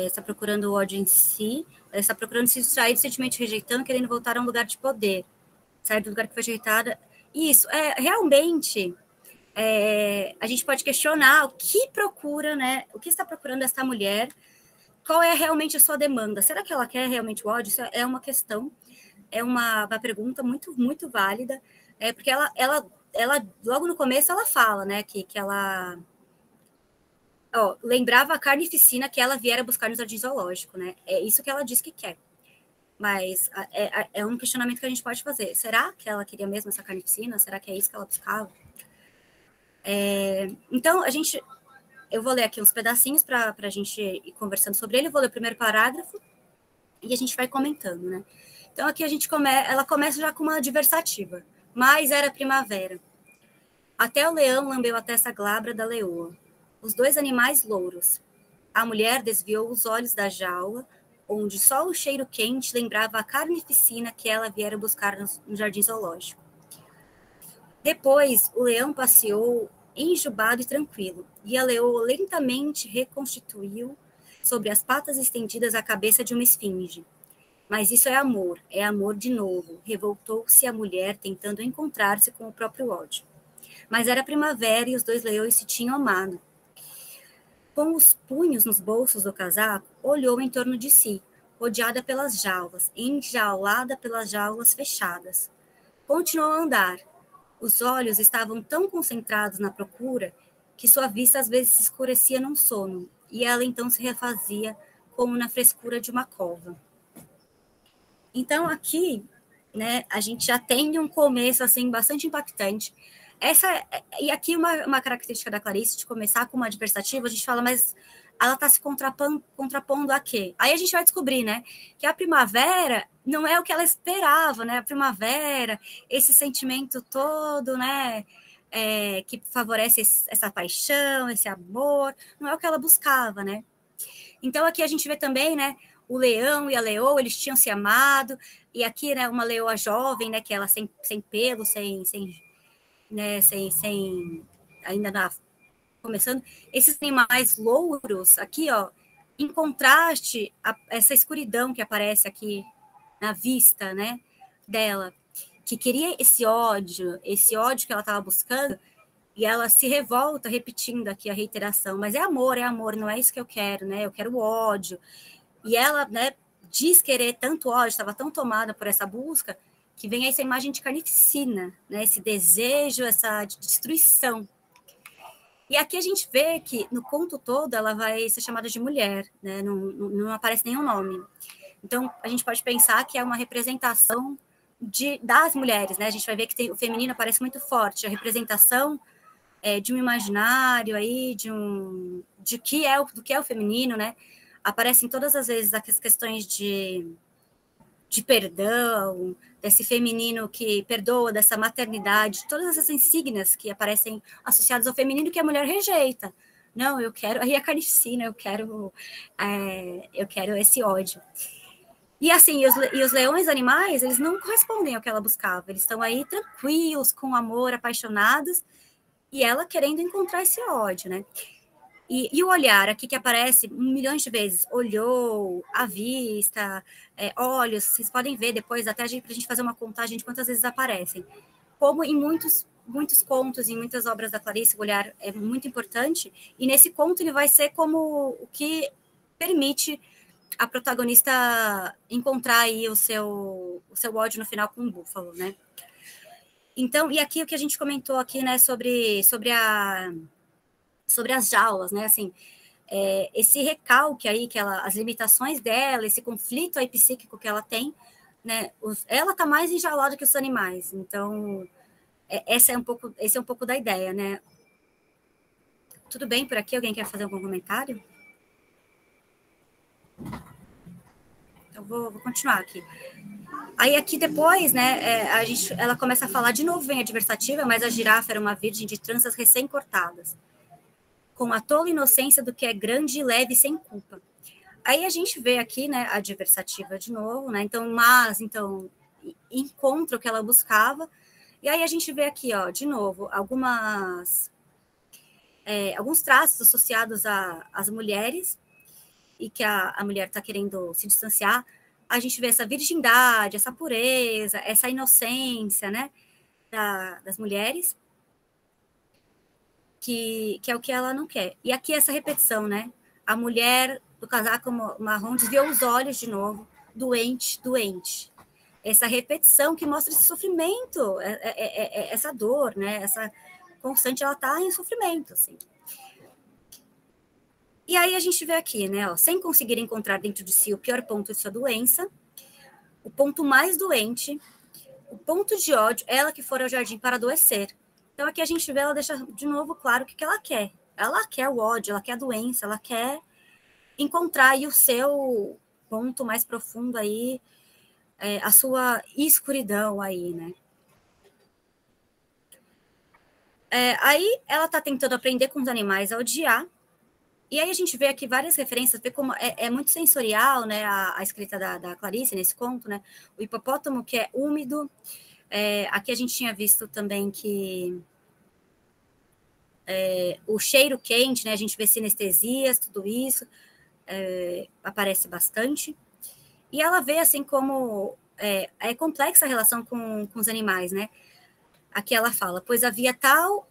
Está procurando o ódio em si, ela está procurando se distrair do sentimento de rejeitando, querendo voltar a um lugar de poder, sair do lugar que foi rejeitada. Isso, realmente, a gente pode questionar o que procura, né? O que está procurando essa mulher, qual é realmente a sua demanda? Será que ela quer realmente o ódio? Isso é uma questão, é uma pergunta muito, muito válida, porque ela logo no começo, ela fala, né, que ela... lembrava a carnificina que ela viera buscar no jardim zoológico, né? É isso que ela diz que quer. Mas é um questionamento que a gente pode fazer. Será que ela queria mesmo essa carnificina? Será que é isso que ela buscava? Então, eu vou ler aqui uns pedacinhos para a gente ir conversando sobre ele. Eu vou ler o primeiro parágrafo e a gente vai comentando, né? Então, aqui ela começa já com uma adversativa. Mas era primavera. Até o leão lambeu a testa glabra da leoa. Os dois animais louros. A mulher desviou os olhos da jaula, onde só o cheiro quente lembrava a carnificina que ela viera buscar no jardim zoológico. Depois, o leão passeou enjubado e tranquilo, e a leoa lentamente reconstituiu sobre as patas estendidas a cabeça de uma esfinge. Mas isso é amor de novo. Revoltou-se a mulher, tentando encontrar-se com o próprio ódio. Mas era primavera e os dois leões se tinham amado. Com os punhos nos bolsos do casaco, olhou em torno de si, rodeada pelas jaulas, enjaulada pelas jaulas fechadas. Continuou a andar. Os olhos estavam tão concentrados na procura que sua vista às vezes se escurecia num sono, e ela então se refazia como na frescura de uma cova. Então, aqui, né, a gente já tem um começo assim bastante impactante. E aqui uma característica da Clarice, de começar com uma adversativa, a gente fala, mas ela está se contrapondo a quê? Aí a gente vai descobrir, né, que a primavera não é o que ela esperava, né? A primavera, esse sentimento todo, né, que favorece essa paixão, esse amor, não é o que ela buscava, né? Então aqui a gente vê também, né, o leão e a leoa, eles tinham se amado, e aqui, né, uma leoa jovem, né, que ela sem pelo, ainda começando, esses animais louros aqui, ó, em contraste a essa escuridão que aparece aqui na vista, né, dela, que queria esse ódio que ela estava buscando, e ela se revolta repetindo aqui a reiteração, mas é amor, não é isso que eu quero, né, eu quero o ódio. E ela, né, diz querer tanto ódio, estava tão tomada por essa busca, que vem essa imagem de carnificina, né, esse desejo, essa destruição. E aqui a gente vê que no conto todo ela vai ser chamada de mulher, né, não aparece nenhum nome. Então a gente pode pensar que é uma representação das mulheres, né? A gente vai ver que o feminino aparece muito forte, a representação de um imaginário aí, do que é o feminino, né? Aparecem todas as vezes as questões de perdão, desse feminino que perdoa, dessa maternidade, todas essas insígnias que aparecem associadas ao feminino que a mulher rejeita. Não, eu quero, aí a carnificina, eu quero esse ódio. E assim, os leões animais, eles não correspondem ao que ela buscava, eles estão aí tranquilos, com amor, apaixonados, e ela querendo encontrar esse ódio, né? E o olhar aqui que aparece milhões de vezes, olhou, a vista, olhos, vocês podem ver depois, até para a gente fazer uma contagem de quantas vezes aparecem. Como em muitos contos, em muitas obras da Clarice, o olhar é muito importante, e nesse conto ele vai ser como o que permite a protagonista encontrar aí o seu ódio no final com o búfalo, né? Então, e aqui o que a gente comentou aqui, né, sobre as jaulas, né, assim, esse recalque aí, as limitações dela, esse conflito aí psíquico que ela tem, né, ela tá mais enjaulada que os animais, então, esse é um pouco da ideia, né. Tudo bem por aqui? Alguém quer fazer algum comentário? Então, vou continuar aqui. Aí aqui depois, né, ela começa a falar de novo, vem adversativa, mas a girafa era uma virgem de tranças recém-cortadas, com a tola inocência do que é grande e leve sem culpa. Aí a gente vê aqui, né, a adversativa de novo, né, então, encontra o que ela buscava, e aí a gente vê aqui, ó, de novo, alguns traços associados às mulheres, e que a mulher está querendo se distanciar. A gente vê essa virgindade, essa pureza, essa inocência, né, das mulheres, que é o que ela não quer. E aqui essa repetição, né? A mulher do casaco marrom desviou os olhos de novo, doente. Essa repetição que mostra esse sofrimento, essa dor, né? Essa constante, ela está em sofrimento, assim. E aí a gente vê aqui, né? Ó, sem conseguir encontrar dentro de si o pior ponto de sua doença, o ponto mais doente, o ponto de ódio, ela que for ao jardim para adoecer. Então, aqui a gente vê, ela deixa de novo claro o que ela quer. Ela quer o ódio, ela quer a doença, ela quer encontrar aí o seu ponto mais profundo aí, a sua escuridão aí, né? Aí ela tá tentando aprender com os animais a odiar, E aí a gente vê aqui várias referências, vê como é muito sensorial, né, a escrita da Clarice nesse conto, né? O hipopótamo que é úmido. Aqui a gente tinha visto também que o cheiro quente, né? A gente vê sinestesias, tudo isso aparece bastante. E ela vê assim como é complexa a relação com os animais, né? Aqui ela fala, pois havia tal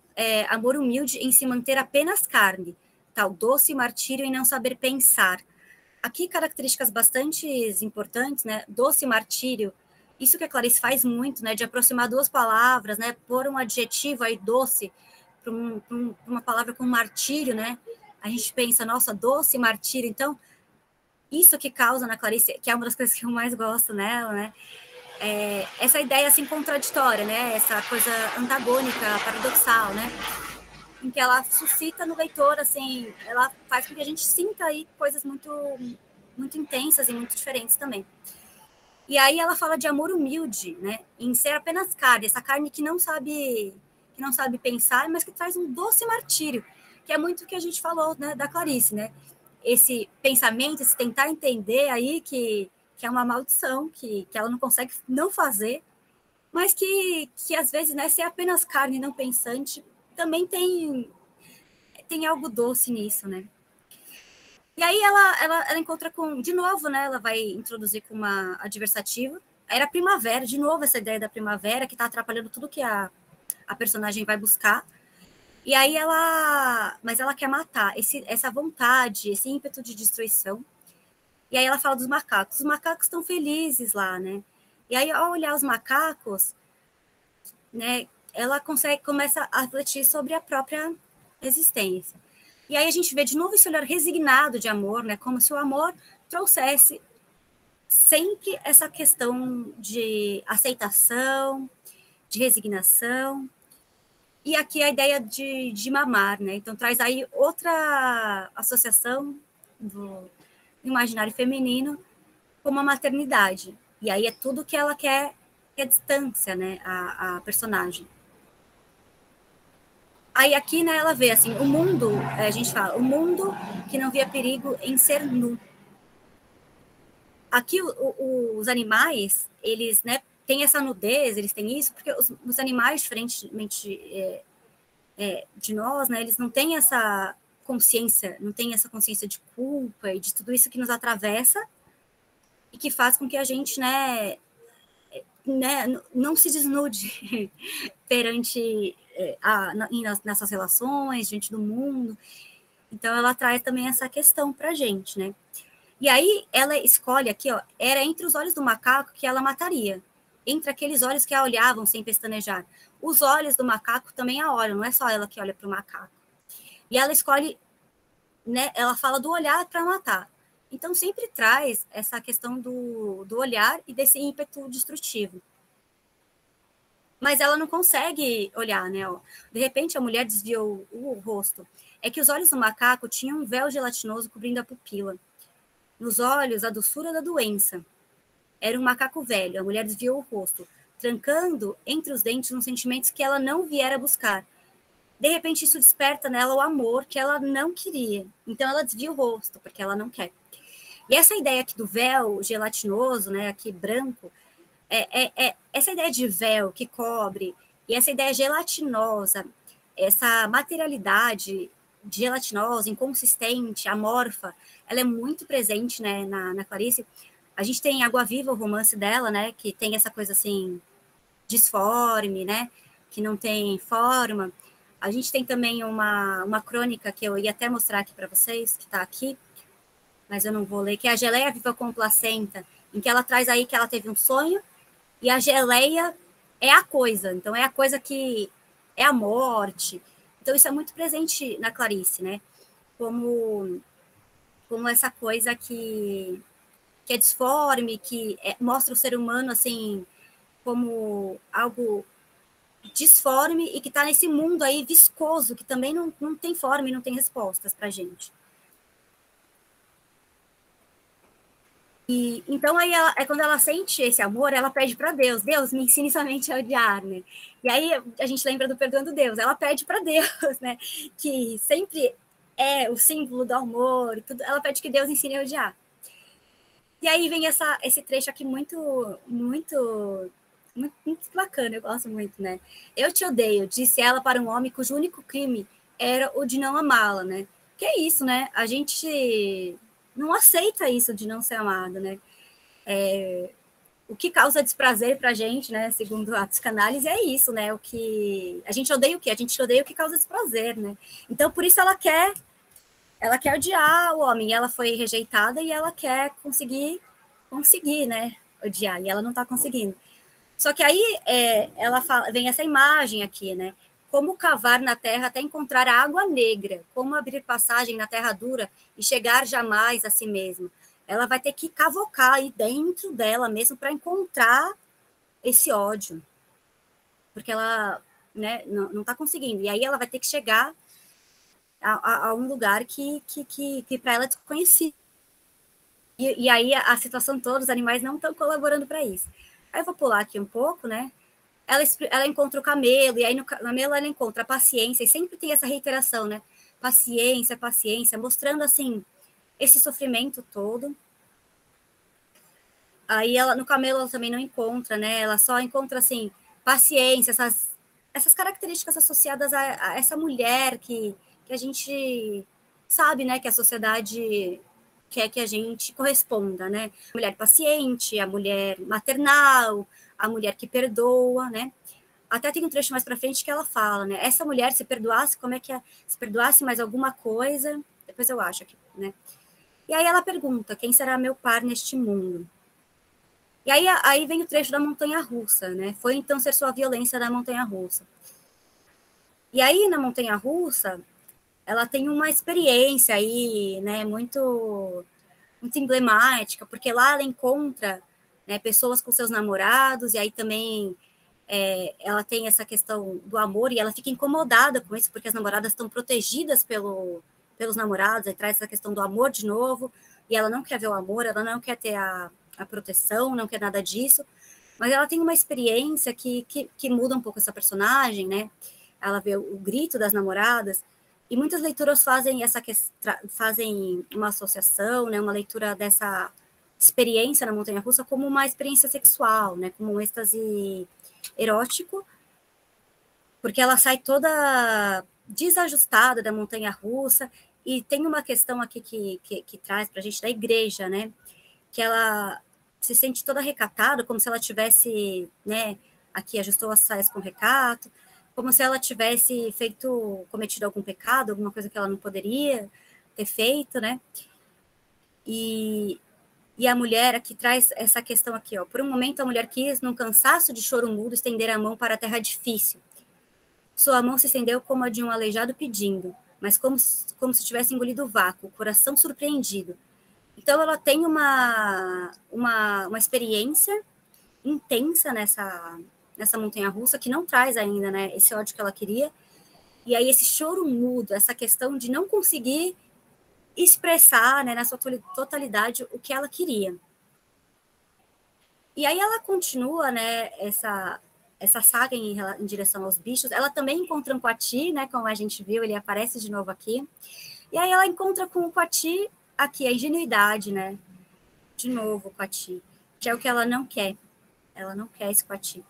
amor humilde em se manter apenas carne, tal doce martírio em não saber pensar. Aqui características bastante importantes, né? Doce martírio, isso que a Clarice faz muito, né? De aproximar duas palavras, né? Pôr um adjetivo aí doce para uma palavra com martírio, né? A gente pensa, nossa, doce martírio. Então, isso que causa na Clarice, que é uma das coisas que eu mais gosto nela, né? Essa ideia assim contraditória, né? Essa coisa antagônica, paradoxal, né? Em que ela suscita no leitor, assim, ela faz com que a gente sinta aí coisas muito, muito intensas e muito diferentes também. E aí ela fala de amor humilde, né? Em ser apenas carne, essa carne que não sabe pensar, mas que traz um doce martírio, que é muito o que a gente falou, né, da Clarice, né? Esse pensamento, esse tentar entender aí que é uma maldição, que ela não consegue não fazer, mas que às vezes, né, ser apenas carne não pensante também tem algo doce nisso, né? E aí ela encontra de novo, né, ela vai introduzir com uma adversativa, era primavera, de novo essa ideia da primavera, que está atrapalhando tudo que a personagem vai buscar. E aí mas ela quer matar essa vontade, esse ímpeto de destruição. E aí ela fala dos macacos. Os macacos estão felizes lá, né? E aí, ao olhar os macacos, né, ela começa a refletir sobre a própria existência. E aí a gente vê de novo esse olhar resignado de amor, né? Como se o amor trouxesse sempre essa questão de aceitação, de resignação. E aqui a ideia de mamar, né? Então traz aí outra associação do imaginário feminino como a maternidade. E aí é tudo que ela quer, que é distância, né? A personagem. Aí aqui, né, ela vê assim, o mundo, a gente fala, o mundo que não via perigo em ser nu. Aqui os animais, eles, né, têm essa nudez, eles têm isso, porque os animais, diferentemente de nós, né, eles não têm essa consciência, de culpa e de tudo isso que nos atravessa e que faz com que a gente, né não se desnude perante nessas relações, diante do mundo. Então, ela traz também essa questão para a gente, né? E aí, ela escolhe aqui, ó, era entre os olhos do macaco que ela mataria, entre aqueles olhos que a olhavam sem pestanejar. Os olhos do macaco também a olham, não é só ela que olha para o macaco. E ela escolhe, né, ela fala do olhar para matar. Então, sempre traz essa questão do olhar e desse ímpeto destrutivo. Mas ela não consegue olhar, né? Ó. De repente, a mulher desviou o rosto. É que os olhos do macaco tinham um véu gelatinoso cobrindo a pupila. Nos olhos, a doçura da doença. Era um macaco velho. A mulher desviou o rosto, trancando entre os dentes uns sentimentos que ela não viera buscar. De repente, isso desperta nela o amor que ela não queria. Então, ela desvia o rosto, porque ela não quer. E essa ideia aqui do véu gelatinoso, né, aqui branco, essa ideia de véu que cobre, e essa ideia gelatinosa, essa materialidade gelatinosa, inconsistente, amorfa, ela é muito presente, né, na Clarice. A gente tem Água Viva, o romance dela, né, que tem essa coisa assim, disforme, né, que não tem forma. A gente tem também uma crônica que eu ia até mostrar aqui para vocês, que está aqui, mas eu não vou ler, que é a Geleia Viva com Placenta, em que ela traz aí que ela teve um sonho, e a geleia é a coisa, então é a coisa que é a morte. Então isso é muito presente na Clarice, né? Como essa coisa que é disforme, que mostra o ser humano assim como algo disforme e que está nesse mundo aí viscoso, que também não tem forma e não tem respostas para a gente. E, então, aí quando ela sente esse amor, ela pede para Deus, Deus, me ensine somente a odiar, né? E aí a gente lembra do Perdoando Deus, ela pede para Deus, né? Que sempre o símbolo do amor e tudo. Ela pede que Deus ensine a odiar. E aí vem esse trecho aqui muito bacana, eu gosto muito, né? Eu te odeio, disse ela para um homem cujo único crime era o de não amá-la, né? Que é isso, né? A gente não aceita isso de não ser amado, né? O que causa desprazer pra gente, né? Segundo a psicanálise, é isso, né? O que a gente odeia o quê? A gente odeia o que causa desprazer, né? Então, por isso ela quer odiar o homem. Ela foi rejeitada e ela quer conseguir, né? Odiar, e ela não tá conseguindo. Só que aí vem essa imagem aqui, né? Como cavar na terra até encontrar a água negra, como abrir passagem na terra dura e chegar jamais a si mesma. Ela vai ter que cavocar aí dentro dela mesmo para encontrar esse ódio. Porque ela, né, não está conseguindo. E aí ela vai ter que chegar a um lugar que para ela é desconhecido. E aí a situação toda, os animais não estão colaborando para isso. Aí eu vou pular aqui um pouco, né? Ela encontra o camelo, e aí no camelo ela encontra a paciência, e sempre tem essa reiteração, né? Paciência, paciência, mostrando, assim, esse sofrimento todo. Aí no camelo ela também não encontra, né? Ela só encontra, assim, paciência, essas características associadas a essa mulher que a gente sabe, né? Que a sociedade quer que a gente corresponda, né? A mulher paciente, a mulher maternal, a mulher que perdoa, né? Até tem um trecho mais para frente que ela fala, né? Essa mulher, se perdoasse, como é que é? Se perdoasse mais alguma coisa, depois eu acho aqui, né? E aí ela pergunta, quem será meu par neste mundo? E aí vem o trecho da montanha-russa, né? Foi então ser sua violência da montanha-russa. E aí, na montanha-russa, ela tem uma experiência aí, né, muito emblemática, porque lá ela encontra, né, pessoas com seus namorados, e aí também ela tem essa questão do amor, e ela fica incomodada com isso, porque as namoradas estão protegidas pelos namorados, aí traz essa questão do amor de novo, e ela não quer ver o amor, ela não quer ter a proteção, não quer nada disso, mas ela tem uma experiência que muda um pouco essa personagem, né? Ela vê o grito das namoradas, e muitas leituras fazem uma associação, né, uma leitura dessa experiência na montanha-russa como uma experiência sexual, né, como um êxtase erótico, porque ela sai toda desajustada da montanha-russa, e tem uma questão aqui que traz para a gente da igreja, né, que ela se sente toda recatada, como se ela tivesse, né, aqui ajustou as saias com recato, como se ela tivesse cometido algum pecado, alguma coisa que ela não poderia ter feito, né? E a mulher aqui traz essa questão aqui, ó. Por um momento a mulher quis, num cansaço de choro mudo, estender a mão para a terra difícil. Sua mão se estendeu como a de um aleijado pedindo, mas como se tivesse engolido o vácuo, o coração surpreendido. Então ela tem uma experiência intensa nessa montanha-russa, que não traz ainda, né, esse ódio que ela queria, e aí esse choro mudo, essa questão de não conseguir expressar, né, na sua totalidade o que ela queria. E aí ela continua, né, essa saga em direção aos bichos. Ela também encontra um Coati, né, como a gente viu, ele aparece de novo aqui, e aí ela encontra com o Coati aqui, a ingenuidade, né, de novo o Coati, que é o que ela não quer esse Coati.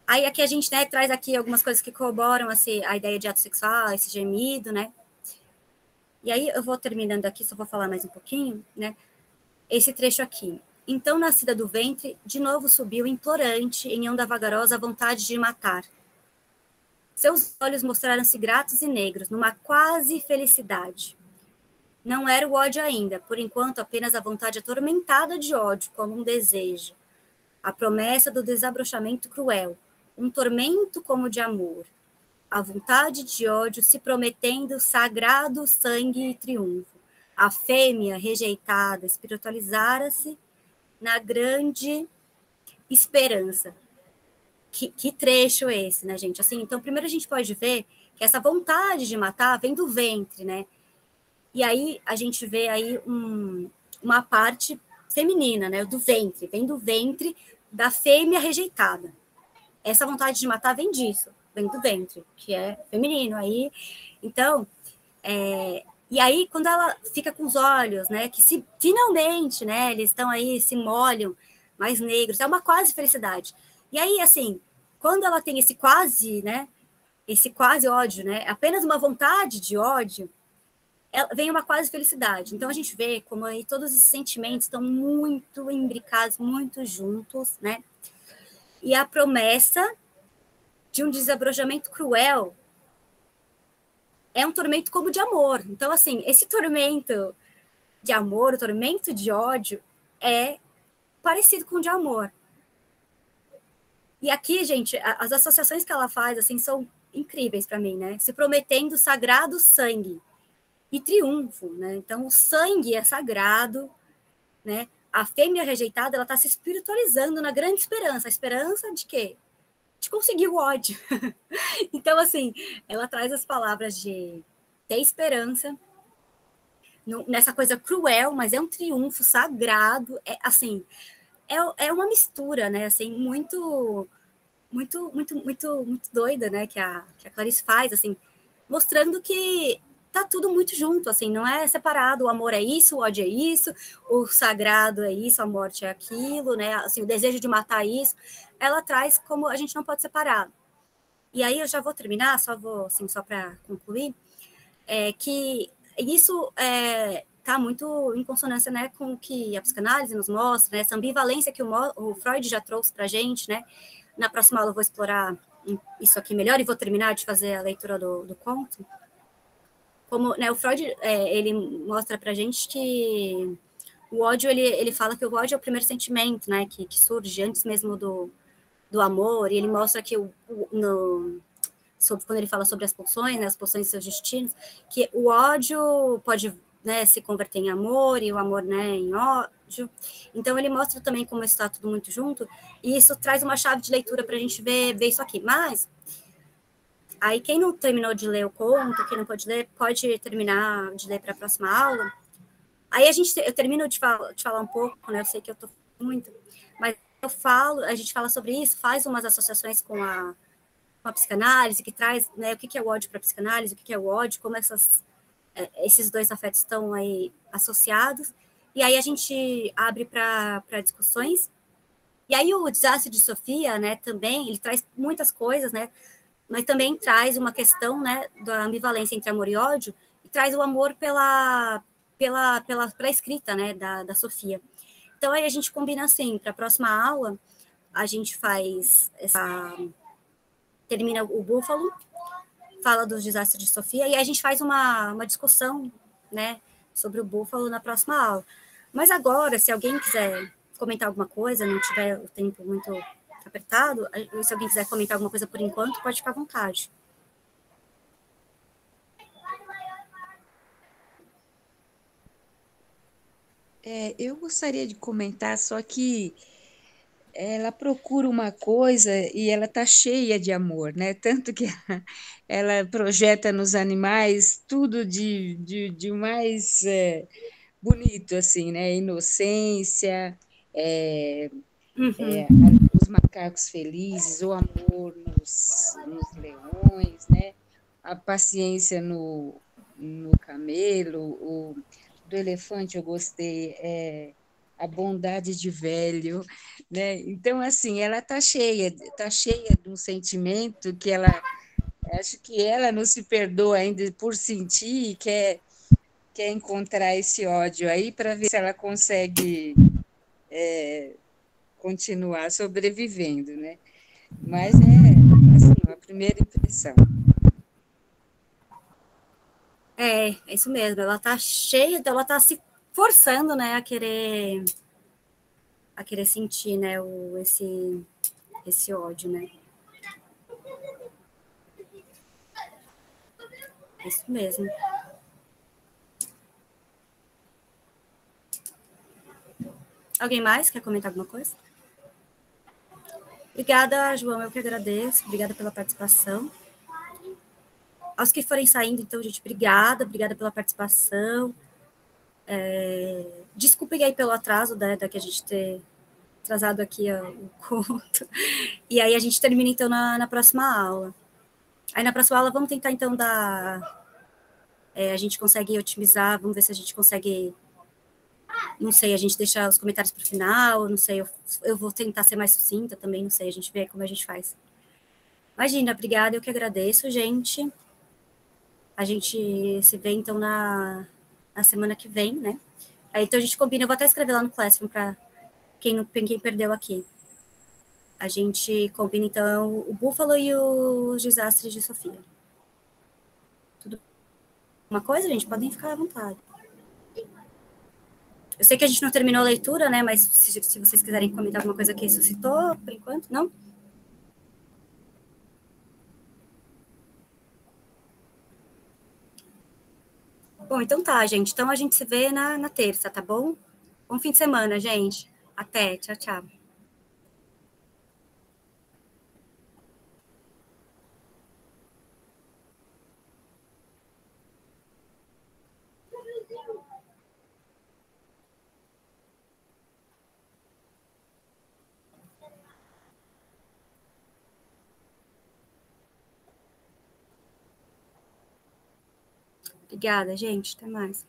Aí aqui a gente, né, traz aqui algumas coisas que corroboram a ideia de ato sexual, esse gemido, né? E aí eu vou terminando aqui, só vou falar mais um pouquinho, né? Esse trecho aqui. Então, nascida do ventre, de novo subiu implorante em onda vagarosa a vontade de matar. Seus olhos mostraram-se gratos e negros, numa quase felicidade. Não era o ódio ainda, por enquanto apenas a vontade atormentada de ódio, como um desejo. A promessa do desabrochamento cruel, um tormento como de amor, a vontade de ódio se prometendo sagrado sangue e triunfo. A fêmea rejeitada espiritualizara-se na grande esperança. Que trecho esse, né, gente? Assim, então, primeiro a gente pode ver que essa vontade de matar vem do ventre, né? E aí a gente vê aí uma parte feminina, né, do ventre, vem do ventre da fêmea rejeitada. Essa vontade de matar vem disso. vem do ventre, que é feminino. Aí, então, e aí quando ela fica com os olhos, né, que se finalmente, né, eles estão aí, se molham, mais negros, é uma quase felicidade. E aí, assim, quando ela tem esse quase, né, esse quase ódio, né, apenas uma vontade de ódio, vem uma quase felicidade. Então a gente vê como aí todos esses sentimentos estão muito imbricados, muito juntos, né? E a promessa de um desabrojamento cruel é um tormento como de amor. Então, assim, esse tormento de amor, o tormento de ódio é parecido com o de amor. E aqui, gente, as associações que ela faz, assim, são incríveis para mim, né? Se prometendo sagrado sangue e triunfo, né? Então, o sangue é sagrado, né? A fêmea rejeitada, ela está se espiritualizando na grande esperança. A esperança de quê? De conseguir o ódio. Então, assim, ela traz as palavras de ter esperança nessa coisa cruel, mas é um triunfo sagrado. Assim, é uma mistura, né? Assim, muito doida, né? Que a Clarice faz, assim, mostrando que tá tudo muito junto, assim, não é separado. O amor é isso, o ódio é isso, o sagrado é isso, a morte é aquilo, né? Assim, o desejo de matar é isso. Ela traz como a gente não pode separar. E aí eu já vou terminar, só para concluir, que isso está muito em consonância, né, com o que a psicanálise nos mostra, né, essa ambivalência que o Freud já trouxe para a gente, né. Na próxima aula eu vou explorar isso aqui melhor e vou terminar de fazer a leitura do conto. Como, né, o Freud, ele mostra para a gente que o ódio, ele fala que o ódio é o primeiro sentimento, né, que surge antes mesmo do amor, e ele mostra que quando ele fala sobre as pulsões, né, as pulsões e seus destinos, que o ódio pode, né, se converter em amor, e o amor, né, em ódio. Então, ele mostra também como está tudo muito junto, e isso traz uma chave de leitura para a gente ver isso aqui. Mas, aí quem não terminou de ler o conto, quem não pode ler, pode terminar de ler para a próxima aula. Aí eu termino de falar um pouco, né, eu sei que eu estou muito, mas a gente fala sobre isso, faz umas associações com a psicanálise, que traz, né, o que é o ódio para a psicanálise, o que é o ódio, como esses dois afetos estão aí associados, e aí a gente abre para discussões. E aí o Desastre de Sofia, né, também, ele traz muitas coisas, né, mas também traz uma questão, né, da ambivalência entre amor e ódio, e traz o amor pela escrita, né, da Sofia. Então aí a gente combina assim, para a próxima aula, a gente faz termina o Búfalo, fala dos Desastres de Sofia, e aí a gente faz uma discussão, né, sobre o Búfalo na próxima aula. Mas agora, se alguém quiser comentar alguma coisa, não tiver o tempo muito apertado, se alguém quiser comentar alguma coisa por enquanto, pode ficar à vontade. Eu gostaria de comentar, só que ela procura uma coisa e ela está cheia de amor, né? Tanto que ela projeta nos animais tudo de mais bonito, assim, né? Inocência, os macacos felizes, o amor nos leões, né? A paciência no camelo, do elefante eu gostei, a bondade de velho, né? Então, assim, ela está cheia de um sentimento que acho que ela não se perdoa ainda por sentir e quer encontrar esse ódio aí para ver se ela consegue continuar sobrevivendo, né? Mas assim, uma primeira impressão. É isso mesmo, ela tá cheia, ela tá se forçando, né, a querer sentir, né, esse ódio, né? Isso mesmo. Alguém mais quer comentar alguma coisa? Obrigada, João, eu que agradeço. Obrigada pela participação. Aos que forem saindo, então, gente, obrigada pela participação. Desculpem aí pelo atraso, né, da que a gente ter atrasado aqui o conto. E aí a gente termina, então, na próxima aula. Aí na próxima aula vamos tentar, então, a gente consegue otimizar, vamos ver se a gente consegue, não sei, a gente deixa os comentários para o final, não sei, eu vou tentar ser mais sucinta também, não sei, a gente vê como a gente faz. Imagina, obrigada, eu que agradeço, gente. A gente se vê, então, na semana que vem, né? Aí, então, a gente combina, eu vou até escrever lá no Classroom para quem perdeu aqui. A gente combina, então, o Búfalo e os Desastres de Sofia. Tudo uma coisa, gente? Podem ficar à vontade. Eu sei que a gente não terminou a leitura, né? Mas se vocês quiserem comentar alguma coisa que suscitou, por enquanto, não? Bom, então tá, gente. Então a gente se vê na terça, tá bom? Bom fim de semana, gente. Até. Tchau, tchau. Obrigada, gente. Até mais.